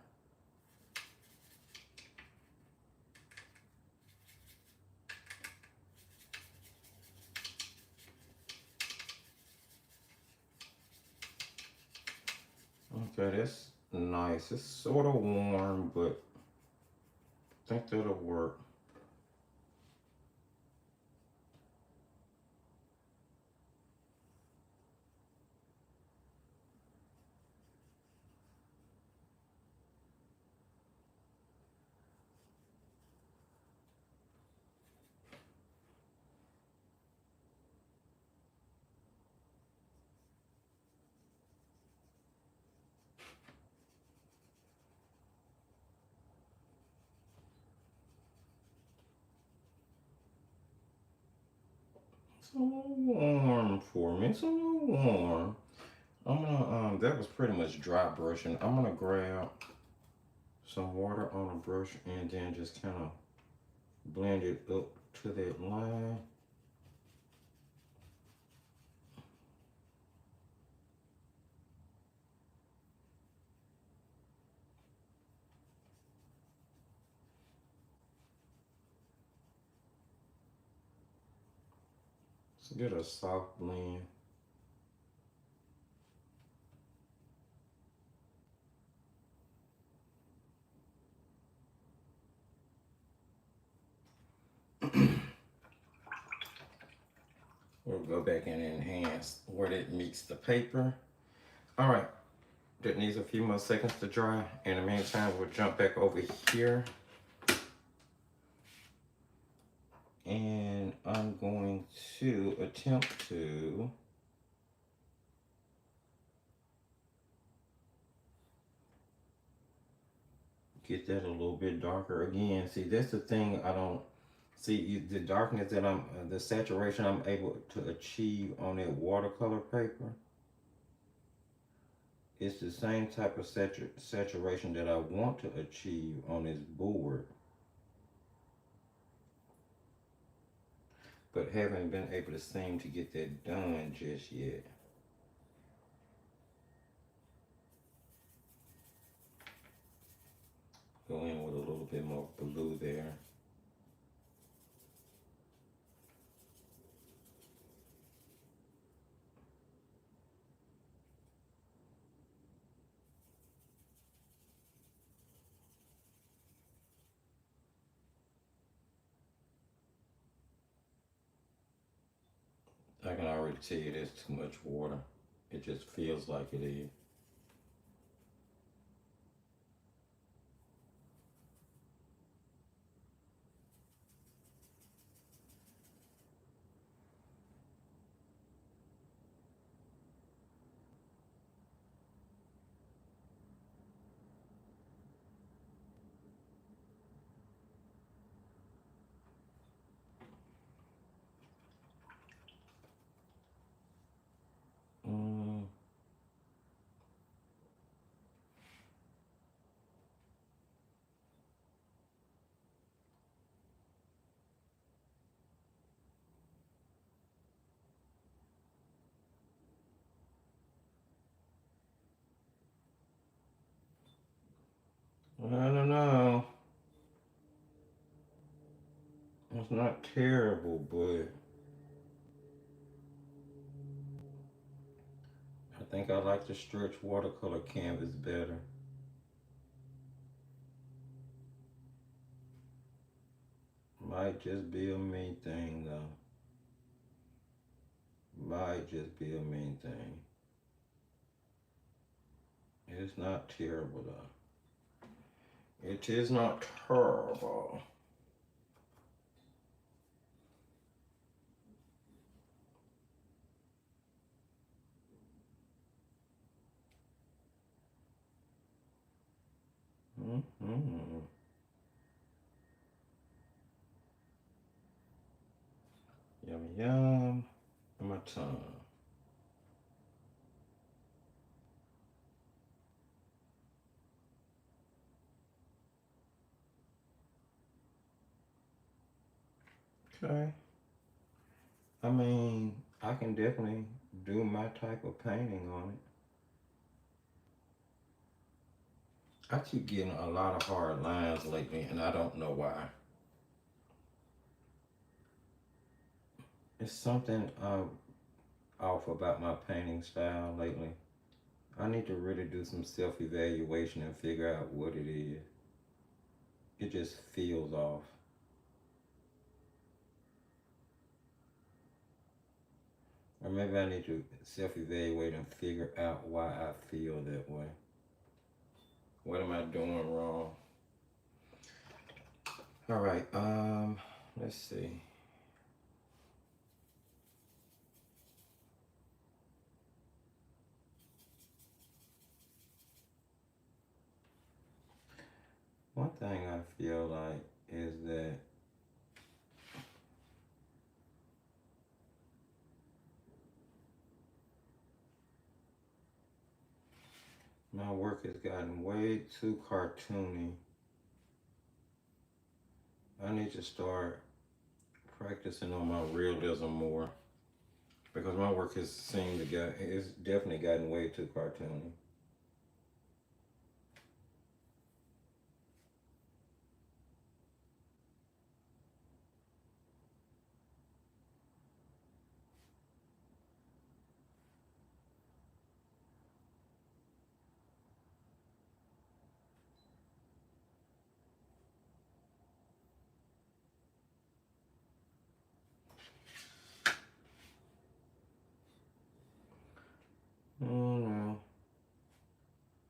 Okay, that's nice. It's sort of warm, but I think that'll work. It's a little warm for me. It's a little warm. I'm gonna that was pretty much dry brushing. I'm gonna grab some water on a brush and then just kind of blend it up to that line. So get a soft blend. We'll go back and enhance where it meets the paper. All right, that needs a few more seconds to dry. In the meantime, we'll jump back over here. And I'm going to attempt to get that a little bit darker again. See, that's the thing I don't see, the darkness that the saturation I'm able to achieve on that watercolor paper. It's the same type of saturation that I want to achieve on this board, but haven't been able to seem to get that done just yet. of blue there. I can already tell you there's too much water. It just feels like it is. Mm, I don't know. It's not terrible, but I think I like the stretch watercolor canvas better. Might just be a me thing though. Might just be a me thing. It's not terrible though. It is not terrible. Mm-hmm. Yum yum. My tongue. Okay. I mean, I can definitely do my type of painting on it. I keep getting a lot of hard lines lately, and I don't know why. It's something off about my painting style lately. I need to really do some self-evaluation and figure out what it is. It just feels off. Or maybe I need to self-evaluate and figure out why I feel that way. What am I doing wrong? All right, let's see. One thing I feel like is that my work has gotten way too cartoony. I need to start practicing on my realism more because my work has seemed to get, it's definitely gotten way too cartoony. I don't know.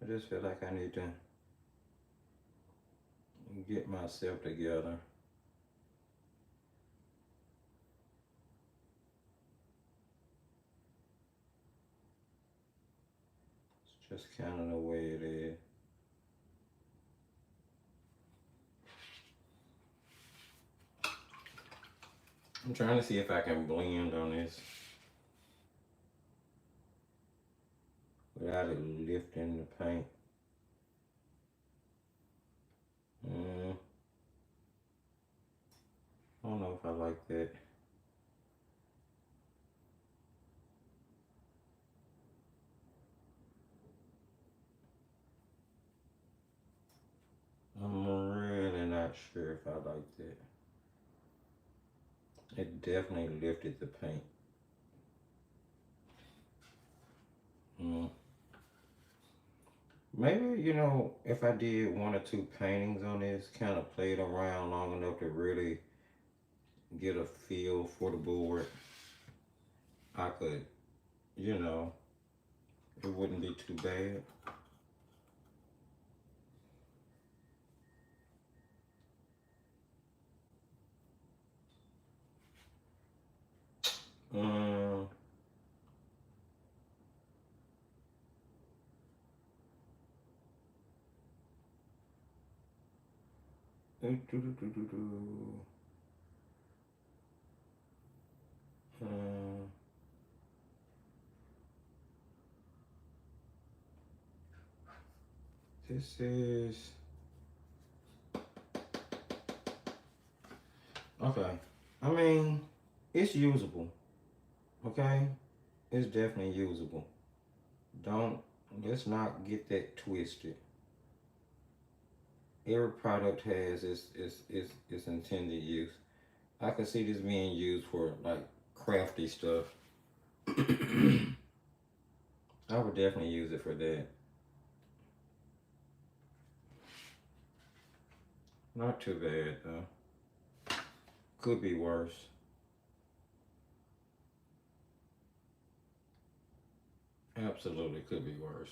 I just feel like I need to get myself together. It's just kind of the way it is. I'm trying to see if I can blend on this without it lifting the paint. Mm, I don't know if I like that. I'm really not like that. It definitely lifted the paint. Mm. Maybe, you know, if I did one or two paintings on this, kind of played around long enough to really get a feel for the board, I could, you know, it wouldn't be too bad. Um, do, do, do, do, do, do. Um, this is, okay. I mean, it's usable, okay? It's definitely usable. Don't, let's not get that twisted. Every product has its intended use. I could see this being used for like crafty stuff. I would definitely use it for that. Not too bad though. Could be worse. Absolutely could be worse.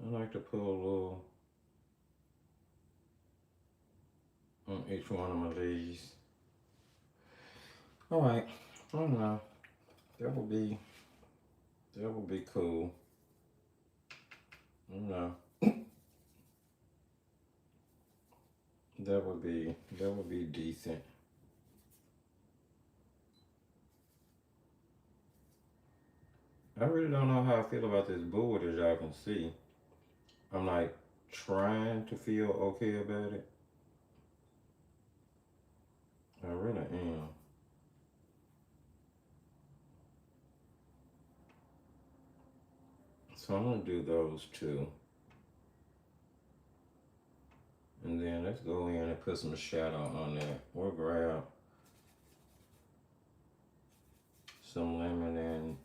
I like to put a little on each one of my leaves. All right. I don't know. That would be cool. I don't know. That would be decent. I really don't know how I feel about this board, as y'all can see. I'm like trying to feel okay about it. I really am. So I'm gonna do those two. And then let's go in and put some shadow on that. We'll grab some lemon and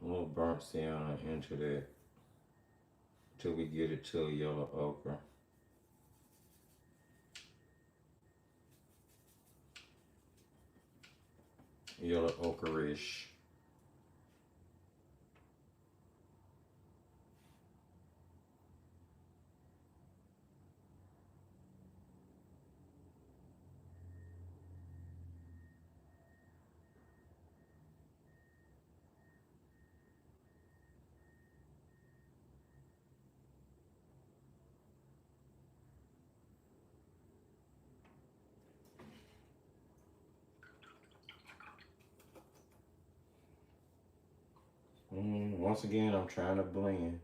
a little burnt sienna into that till we get it to a yellow ochre. Yellow ochre-ish. Once again, I'm trying to blend.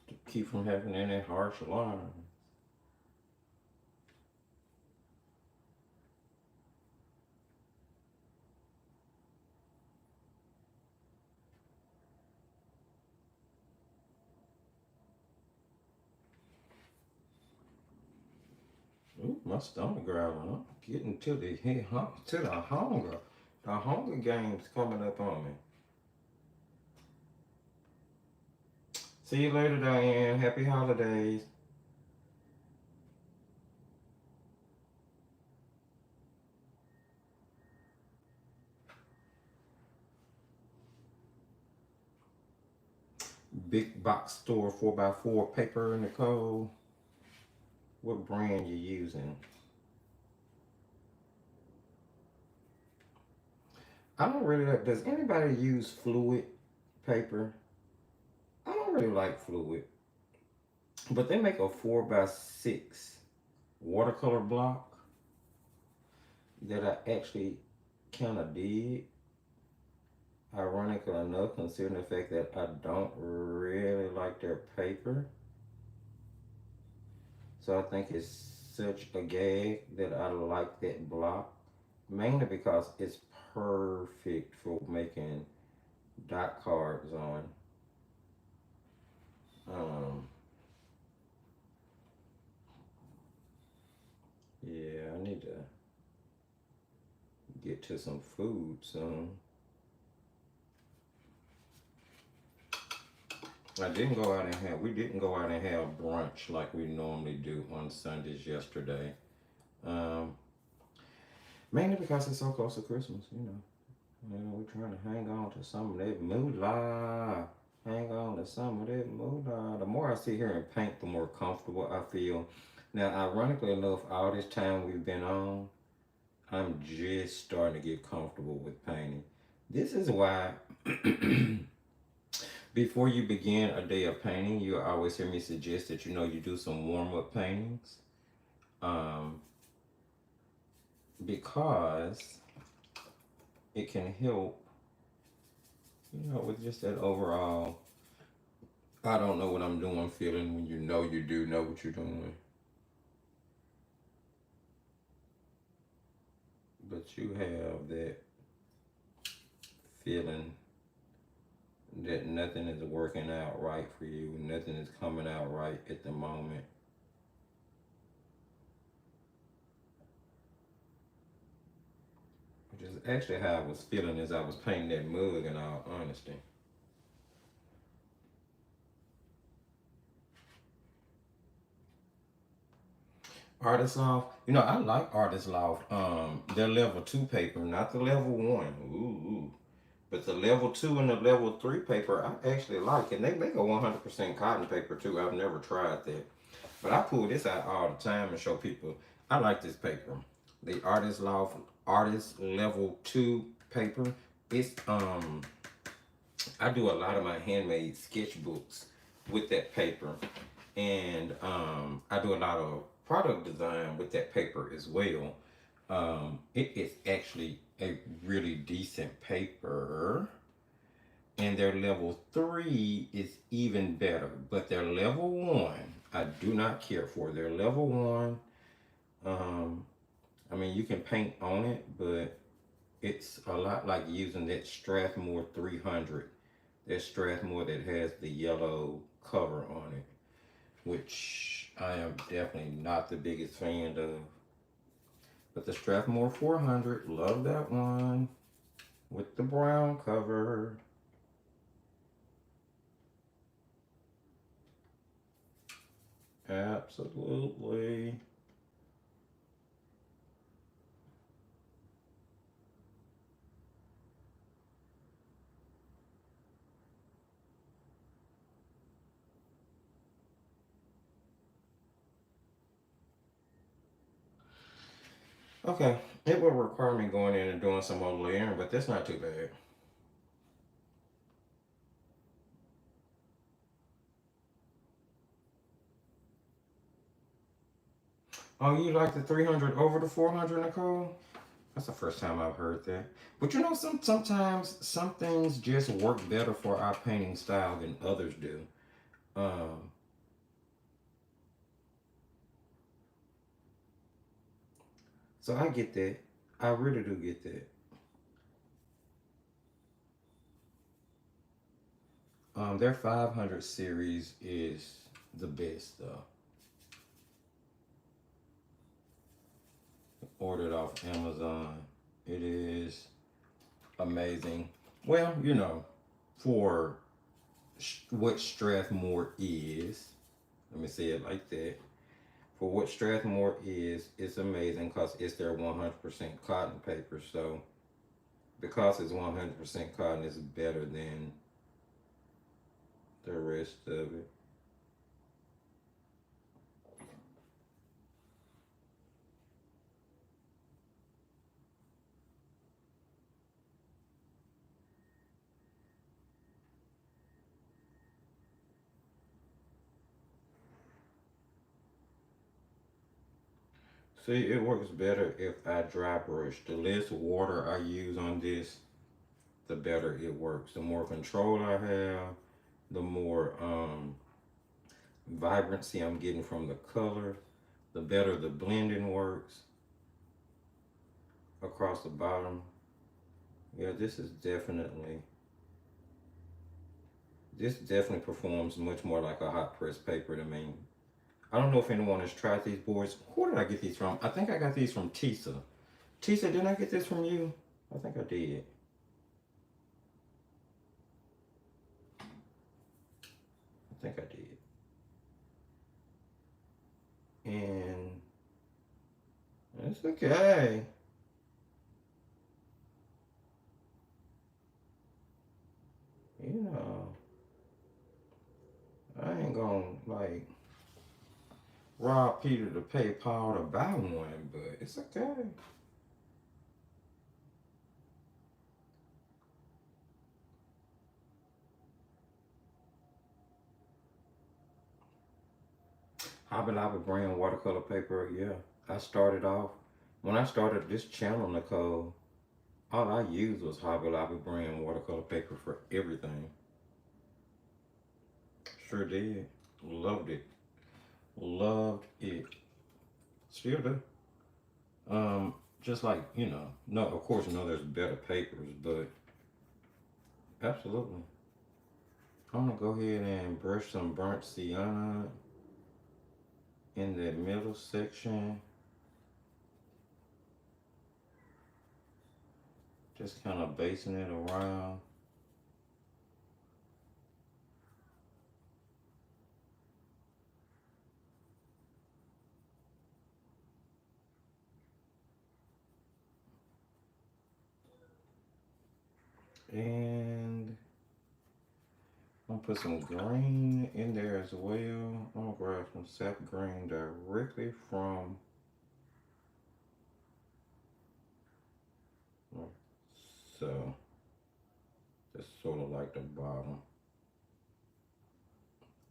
To keep from having any harsh lines. Ooh, my stomach growling. I'm getting to the hunger. The Hunger Games coming up on me. See you later, Diane. Happy holidays. Big box store 4x4 paper, Nicole. What brand you using? I don't really like, does anybody use fluid paper? I don't really like fluid. But they make a 4x6 watercolor block that I actually kind of did. Ironically enough, considering the fact that I don't really like their paper. So I think it's such a gag that I like that block. Mainly because it's perfect for making dot cards on. Um, yeah, I need to get to some food soon. We didn't go out and have brunch like we normally do on Sundays yesterday. Um, Mainly because it's so close to Christmas, you know. We're trying to hang on to some of that moolah. Hang on to some of that moolah. The more I sit here and paint, the more comfortable I feel. Now, ironically enough, all this time we've been on, I'm just starting to get comfortable with painting. This is why before you begin a day of painting, you always hear me suggest that you do some warm-up paintings. Um, because it can help, with just that overall I don't know what I'm doing feeling when you do know what you're doing. But you have that feeling that nothing is working out right for you, nothing is coming out right at the moment. Which is actually how I was feeling as I was painting that mug, in all honesty. Artist Loft, I like Artist Loft. Their level 2 paper, not the level 1. Ooh. But the level 2 and the level 3 paper, I actually like. And they make a 100% cotton paper too. I've never tried that. But I pull this out all the time and show people I like this paper. The Artist Loft Artist Level 2 paper. It's I do a lot of my handmade sketchbooks with that paper. And I do a lot of product design with that paper as well. It is actually a really decent paper. And their level 3 is even better. But their level 1, I do not care for. Their level 1, um, I mean, you can paint on it, but it's a lot like using that Strathmore 300. That Strathmore that has the yellow cover on it, which I am definitely not the biggest fan of. But the Strathmore 400, love that one with the brown cover. Absolutely. Okay, it will require me going in and doing some more layering, but that's not too bad. Oh, you like the 300 over the 400, Nicole? That's the first time I've heard that. But sometimes some things just work better for our painting style than others do. Um, so I get that. I really do get that. Their 500 series is the best though. Ordered off Amazon. It is amazing. Well, for what Strathmore is, let me say it like that. For what Strathmore is, it's amazing because it's their 100% cotton paper. So, because it's 100% cotton, it's better than the rest of it. See, it works better if I dry brush. The less water I use on this, the better it works. The more control I have, the more vibrancy I'm getting from the color. the better the blending works across the bottom. Yeah, this definitely performs much more like a hot press paper to me. I don't know if anyone has tried these boards. Where did I get these from? I think I got these from Tisa. Tisa, didn't I get this from you? I think I did. I think I did. And it's okay. You know, I ain't gonna like rob Peter to pay Paul to buy one, but it's okay. Hobby Lobby brand watercolor paper, yeah. I started off, when I started this channel, Nicole, all I used was Hobby Lobby brand watercolor paper for everything. Sure did. Loved it. Loved it. Still do. Just like, no, of course, there's better papers, but absolutely. I'm gonna go ahead and brush some burnt sienna in that middle section. Just kind of basing it around. And I'm gonna put some green in there as well. I'm gonna grab some sap green directly from so that's sort of like the bottom.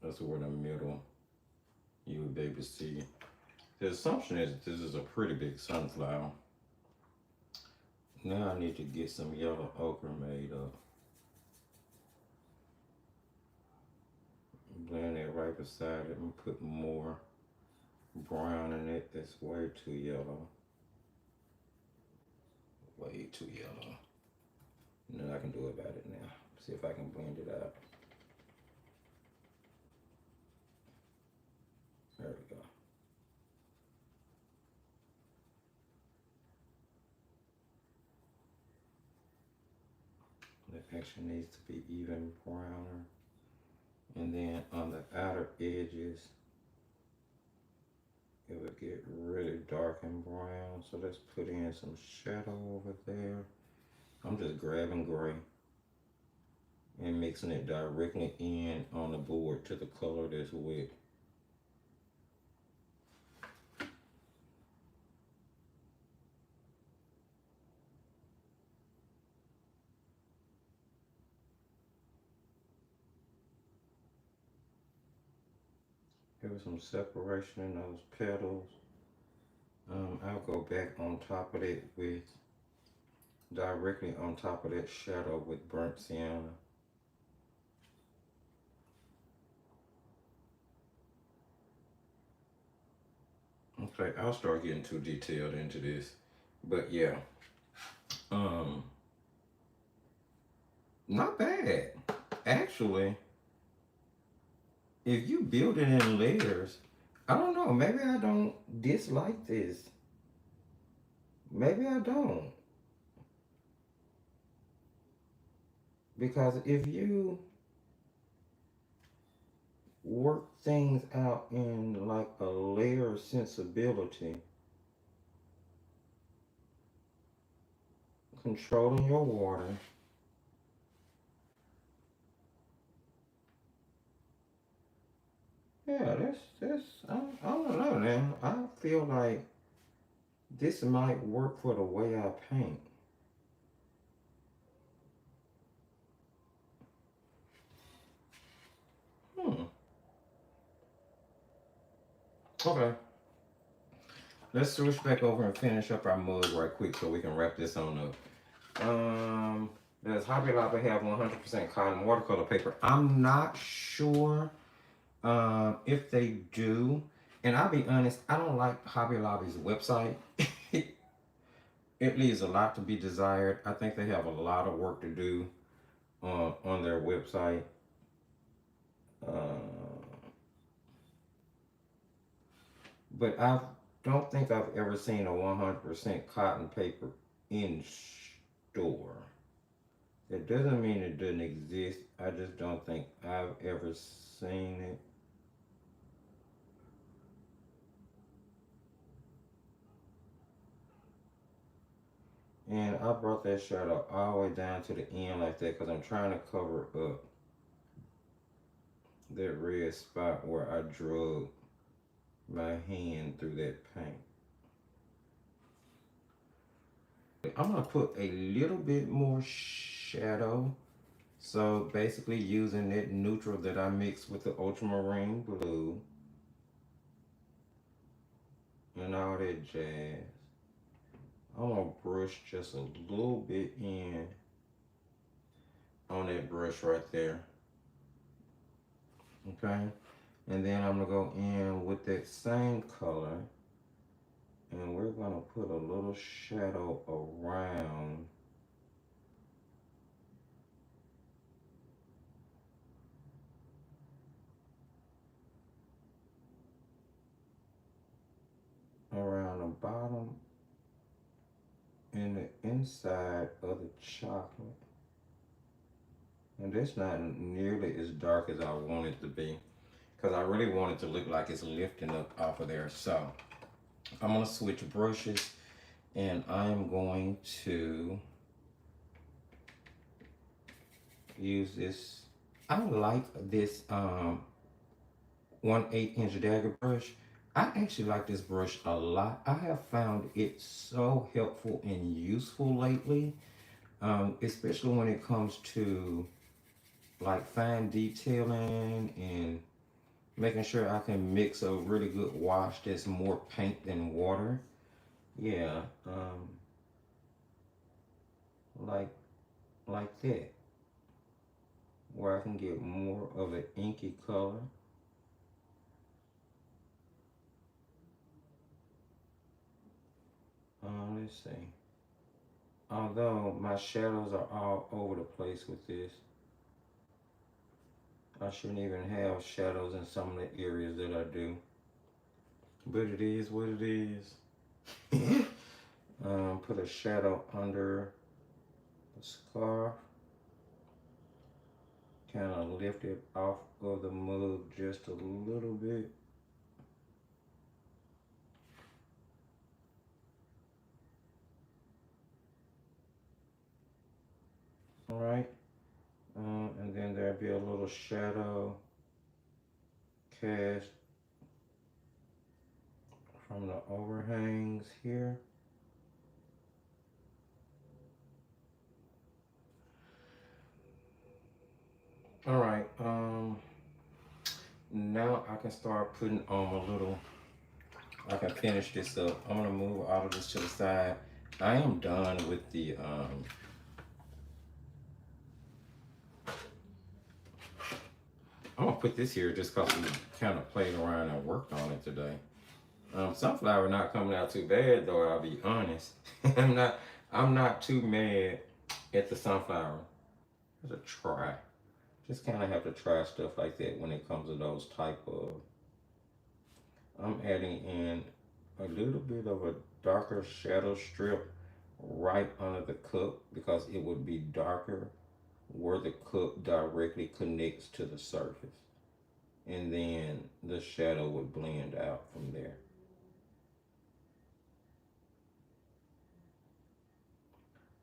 That's where the middle you would be able to see. The assumption is this is a pretty big sunflower. Now I need to get some yellow ochre made up. Blend it right beside it and put more brown in it. That's way too yellow. Way too yellow. Nothing I can do about it now. See if I can blend it out. There we go. It actually needs to be even browner. And then on the outer edges, it would get really dark and brown. So let's put in some shadow over there. I'm just grabbing gray and mixing it directly in on the board to the color that's wet. Give it some separation in those petals. I'll go back on top of it with directly on top of that shadow with burnt sienna. Okay, I'll start getting too detailed into this, but yeah, um, not bad actually. If you build it in layers, I don't know. Maybe I don't dislike this. Maybe I don't. Because if you work things out in like a layer sensibility, controlling your water, yeah, that's I don't know now. I feel like this might work for the way I paint. Hmm. Okay. Let's switch back over and finish up our mug right quick so we can wrap this on up. Does Hobby Lobby have 100% cotton watercolor paper? I'm not sure if they do. And I'll be honest, I don't like Hobby Lobby's website. It leaves a lot to be desired. I think they have a lot of work to do on their website. Uh, but I don't think I've ever seen a 100% cotton paper in store. It doesn't mean it doesn't exist. I just don't think I've ever seen it. And I brought that shadow all the way down to the end like that because I'm trying to cover up that red spot where I drug my hand through that paint. I'm gonna put a little bit more shadow. So basically using that neutral that I mixed with the ultramarine blue and all that jazz. I'm gonna brush just a little bit in on that brush right there. Okay. And then I'm gonna go in with that same color and we're gonna put a little shadow around the bottom and the inside of the chocolate. And that's not nearly as dark as I want it to be because I really want it to look like it's lifting up off of there. So I'm gonna switch brushes and I'm going to use this. I like this 1/8 inch dagger brush. I actually like this brush a lot. I have found it so helpful and useful lately, especially when it comes to like fine detailing and making sure I can mix a really good wash that's more paint than water. Yeah, like like that, where I can get more of an inky color. Let's see. Although my shadows are all over the place with this, I shouldn't even have shadows in some of the areas that I do. But it is what it is. Put a shadow under the scarf. Kind of lift it off of the mug just a little bit. All right. And then there'll be a little shadow cast from the overhangs here. All right. Now I can start putting on a little. I can finish this up. I'm gonna move all of this to the side. I am done with the. I'm gonna put this here just cause we kind of played around and worked on it today. Sunflower not coming out too bad though. I'll be honest. I'm not. I'm not too mad at the sunflower. It's a try. Just kind of have to try stuff like that when it comes to those type of. I'm adding in a little bit of a darker shadow strip right under the cup because it would be darker where the cup directly connects to the surface. And then the shadow would blend out from there.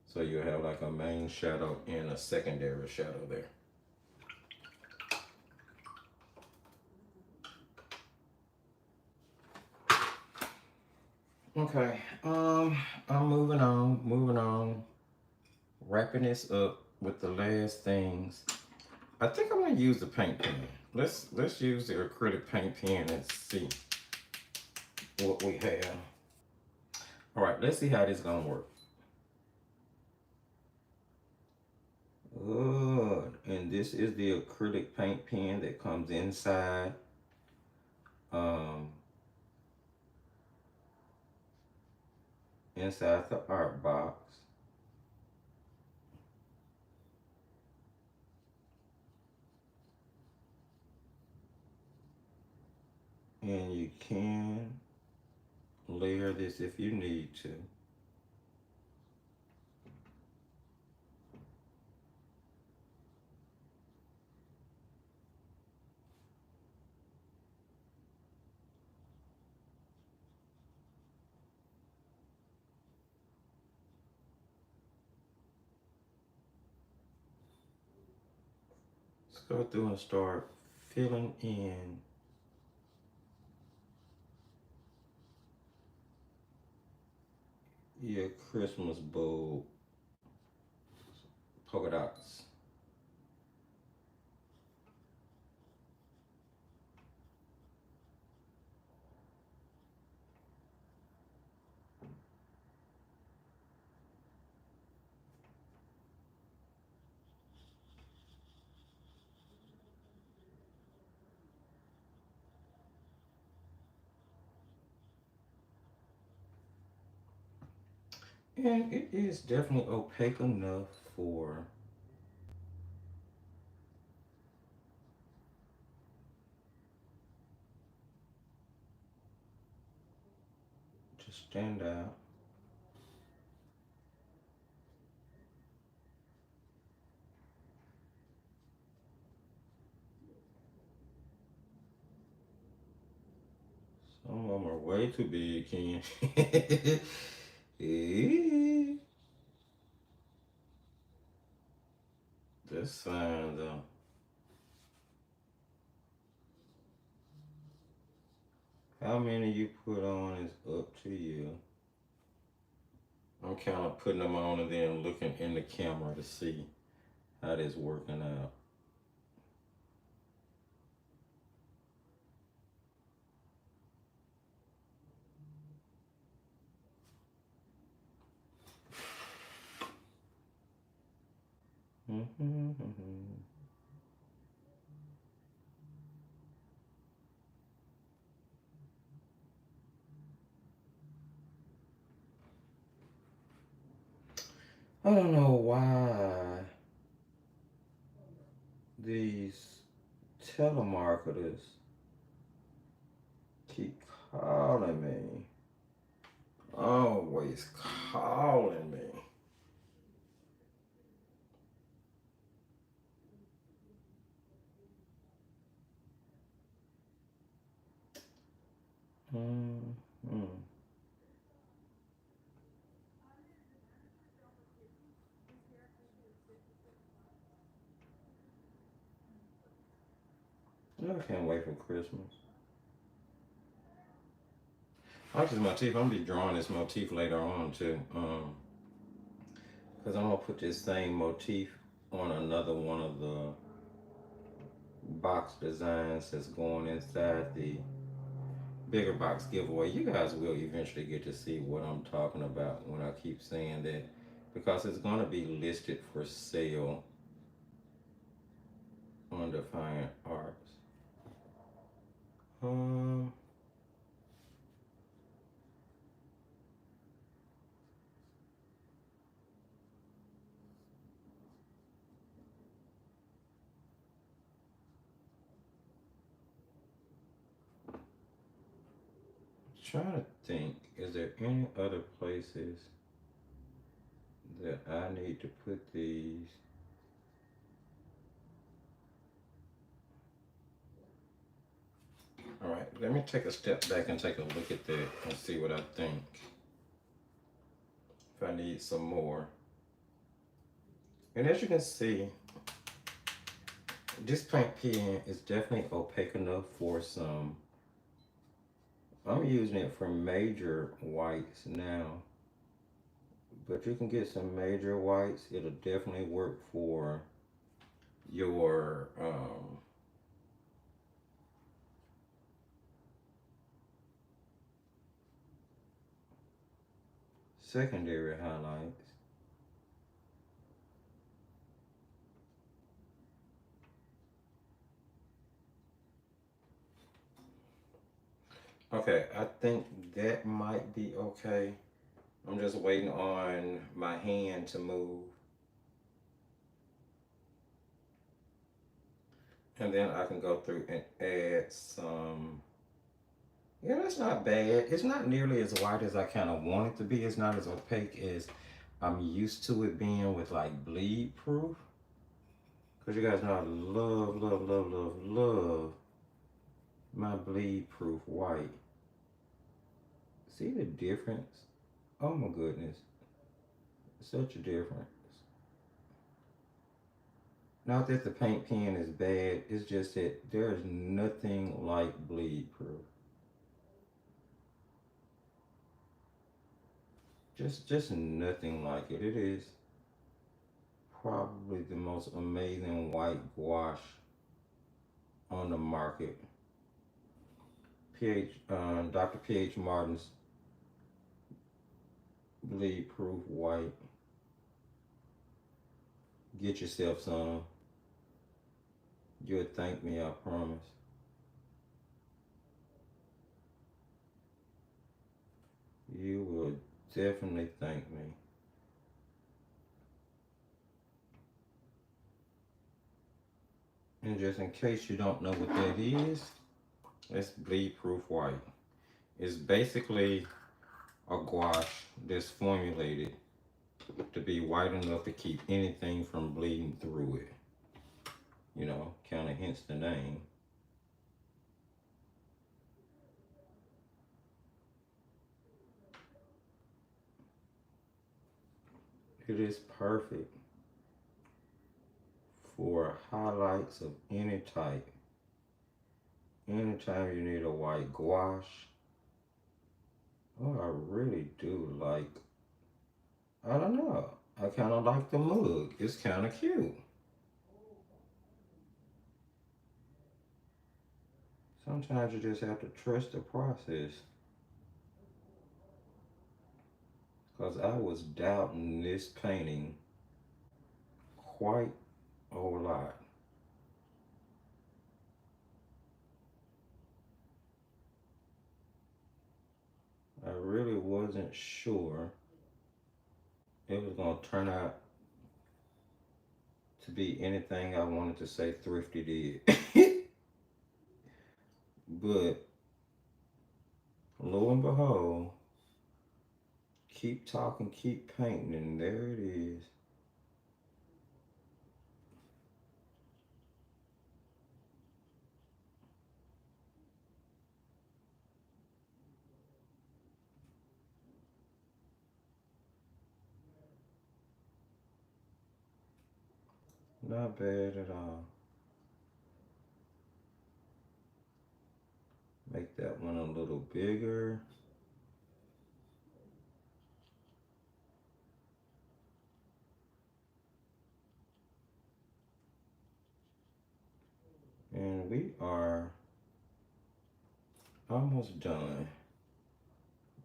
So you'll have like a main shadow and a secondary shadow there. Okay, I'm moving on, wrapping this up with the last things. I think I'm gonna use the paint pen. Let's use the acrylic paint pen and see what we have. All right, let's see how this is gonna work. Good, and this is the acrylic paint pen that comes inside. Um, inside the art box. And you can layer this if you need to. Let's go through and start filling in your Christmas bulb polka dots. And it is definitely opaque enough for to stand out. Some of them are way too big, Ken. That's fine though. How many you put on is up to you. I'm kind of putting them on and then looking in the camera to see how this working out. I don't know why these telemarketers keep calling me. Always calling me. Mm-hmm. I can't wait for Christmas. I like this motif. I'm gonna be drawing this motif later on too. Cause I'm gonna put this same motif on another one of the box designs that's going inside the bigger box giveaway. You guys will eventually get to see what I'm talking about when I keep saying that, because it's gonna be listed for sale on Defyantarts. Um, Trying to think, is there any other places that I need to put these? All right, let me take a step back and take a look at that and see what I think. If I need some more. And as you can see, this paint pen is definitely opaque enough for some. I'm using it for major whites now, but you can get some major whites. It'll definitely work for your secondary highlights. Okay, I think that might be okay. I'm just waiting on my hand to move. And then I can go through and add some. Yeah, that's not bad. It's not nearly as white as I kind of want it to be. It's not as opaque as I'm used to it being with like bleed proof. Because you guys know I love, love, love, love, love my bleed proof white. See the difference? Oh my goodness. Such a difference. Not that the paint pen is bad, it's just that there's nothing like bleed proof. Just nothing like it. It is probably the most amazing white gouache on the market. Dr. PH Martin's bleed proof white. Get yourself some. You'll thank me, I promise. You will definitely thank me. And just in case you don't know what that is, it's bleed proof white. It's basically a gouache that's formulated to be white enough to keep anything from bleeding through it. You know, kind of hence the name. It is perfect for highlights of any type. Anytime you need a white gouache. Oh, I really do like, I don't know. I kind of like the mug. It's kind of cute. Sometimes you just have to trust the process. Because I was doubting this painting quite a lot. I really wasn't sure it was going to turn out to be anything I wanted to say Thrifty did. But lo and behold, keep talking, keep painting, and there it is. Not bad at all. Make that one a little bigger. And we are almost done.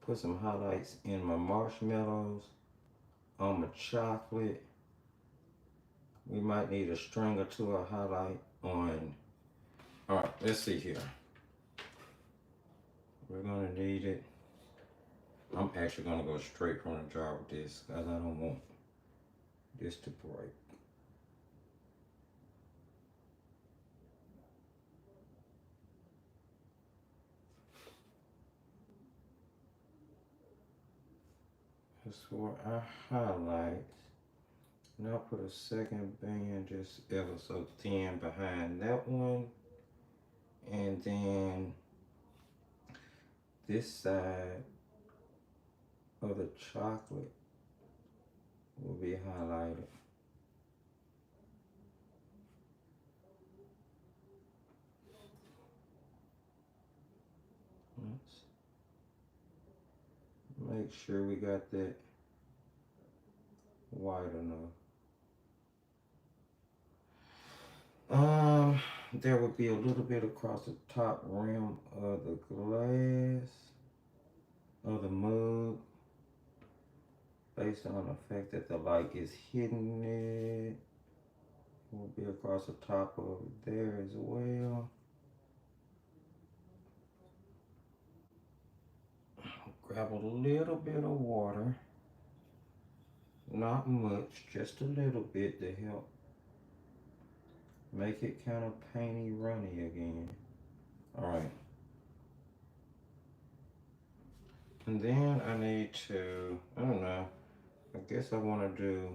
Put some highlights in my marshmallows, on my chocolate. We might need a string or two of highlight on. All right, let's see here. We're gonna need it. I'm actually gonna go straight from the jar with this because I don't want this to break. As for our highlights, now put a second band just ever so thin behind that one. And then this side of the chocolate will be highlighted. Let's make sure we got that white enough. There would be a little bit across the top rim of the glass of the mug, based on the fact that the light is hitting it. Will be across the top of there as well. Grab a little bit of water. Not much, just a little bit to help make it kind of painty runny again. Alright. And then I need to, I don't know, I guess I want to do,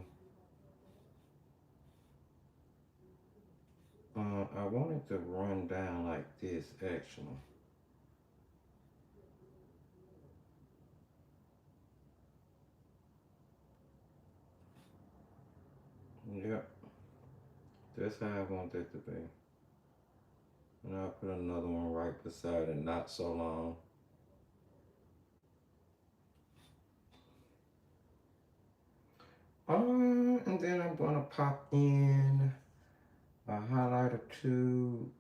I want it to run down like this actually. Yep, that's how I want that to be. And I'll put another one right beside it, not so long. And then I'm gonna pop in a highlighter tube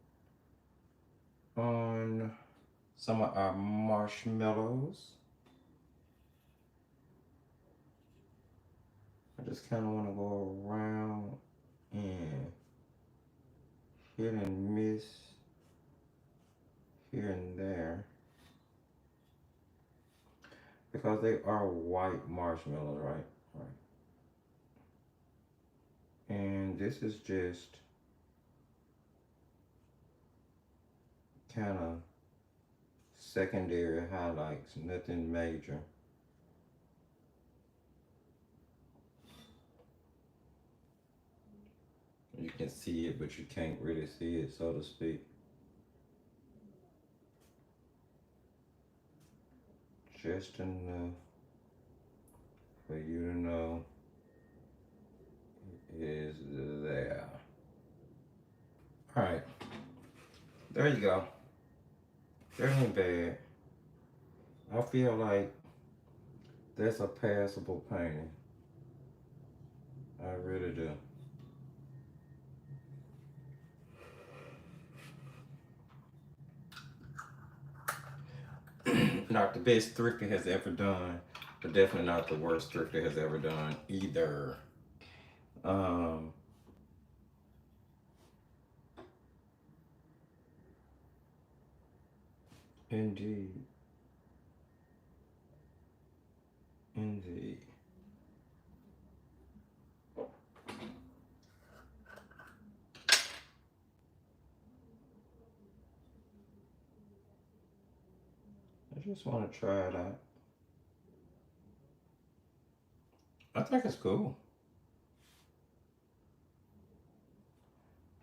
on some of our marshmallows. I just kind of want to go around and hit and miss here and there because they are white marshmallows, right? Right. And this is just kind of secondary highlights, nothing major. You can see it, but you can't really see it, so to speak. Just enough for you to know it is there. All right, there you go. That ain't bad. I feel like that's a passable painting. I really do. Not the best Thrifty has ever done, but definitely not the worst Thrifty has ever done either. Um, indeed. Indeed. I just want to try it out. I think it's cool.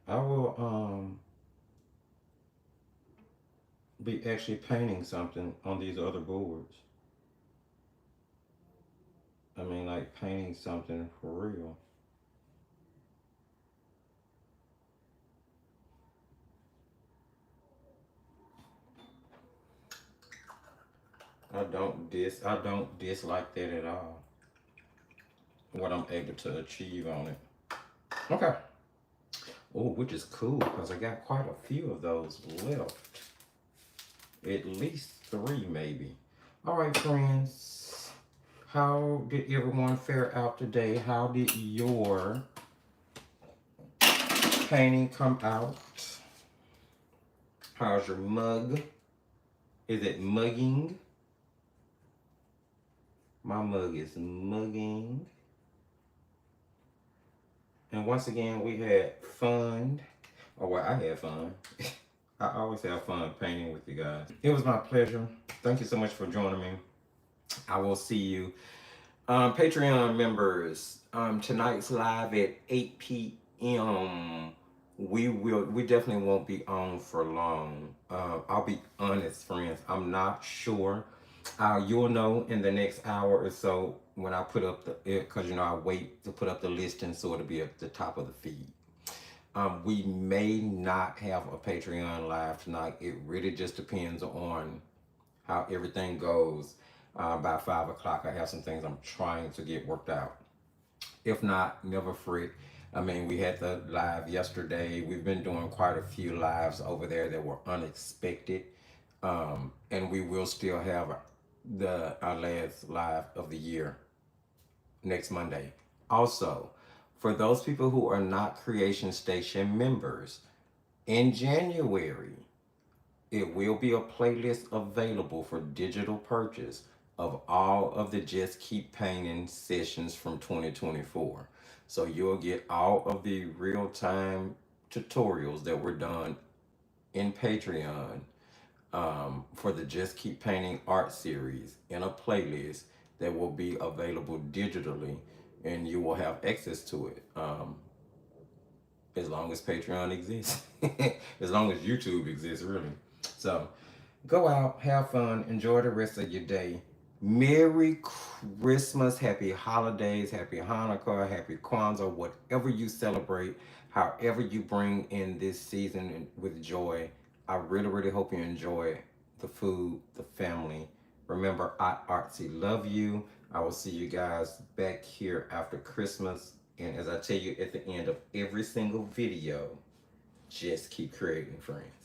I will be actually painting something on these other boards. I mean, like painting something for real. I don't dislike that at all. What I'm able to achieve on it. Okay. Oh, which is cool because I got quite a few of those left. At least 3 maybe. All right, friends. How did everyone fare out today? How did your painting come out? How's your mug? Is it mugging? My mug is mugging. And once again, we had fun. Oh, well, I had fun. I always have fun painting with you guys. It was my pleasure. Thank you so much for joining me. I will see you. Patreon members, tonight's live at 8 p.m. We definitely won't be on for long. I'll be honest, friends. I'm not sure. You'll know in the next hour or so when I put up because I wait to put up the listing so it'll be at the top of the feed. We may not have a Patreon live tonight. It really just depends on how everything goes. By 5 o'clock, I have some things I'm trying to get worked out. If not, never fret. I mean, we had the live yesterday. We've been doing quite a few lives over there that were unexpected. And we will still have our last live of the year next Monday. Also, for those people who are not Creation Station members, in January, it will be a playlist available for digital purchase of all of the Just Keep Painting sessions from 2024. So you'll get all of the real-time tutorials that were done in Patreon for the Just Keep Painting art series in a playlist that will be available digitally, and you will have access to it as long as Patreon exists, as long as YouTube exists, really. So go out, have fun, enjoy the rest of your day. Merry Christmas, happy holidays, happy Hanukkah, happy Kwanzaa, whatever you celebrate, however you bring in this season with joy. I really, really hope you enjoy the food, the family. Remember, I artsy love you. I will see you guys back here after Christmas. And as I tell you at the end of every single video, just keep creating, friends.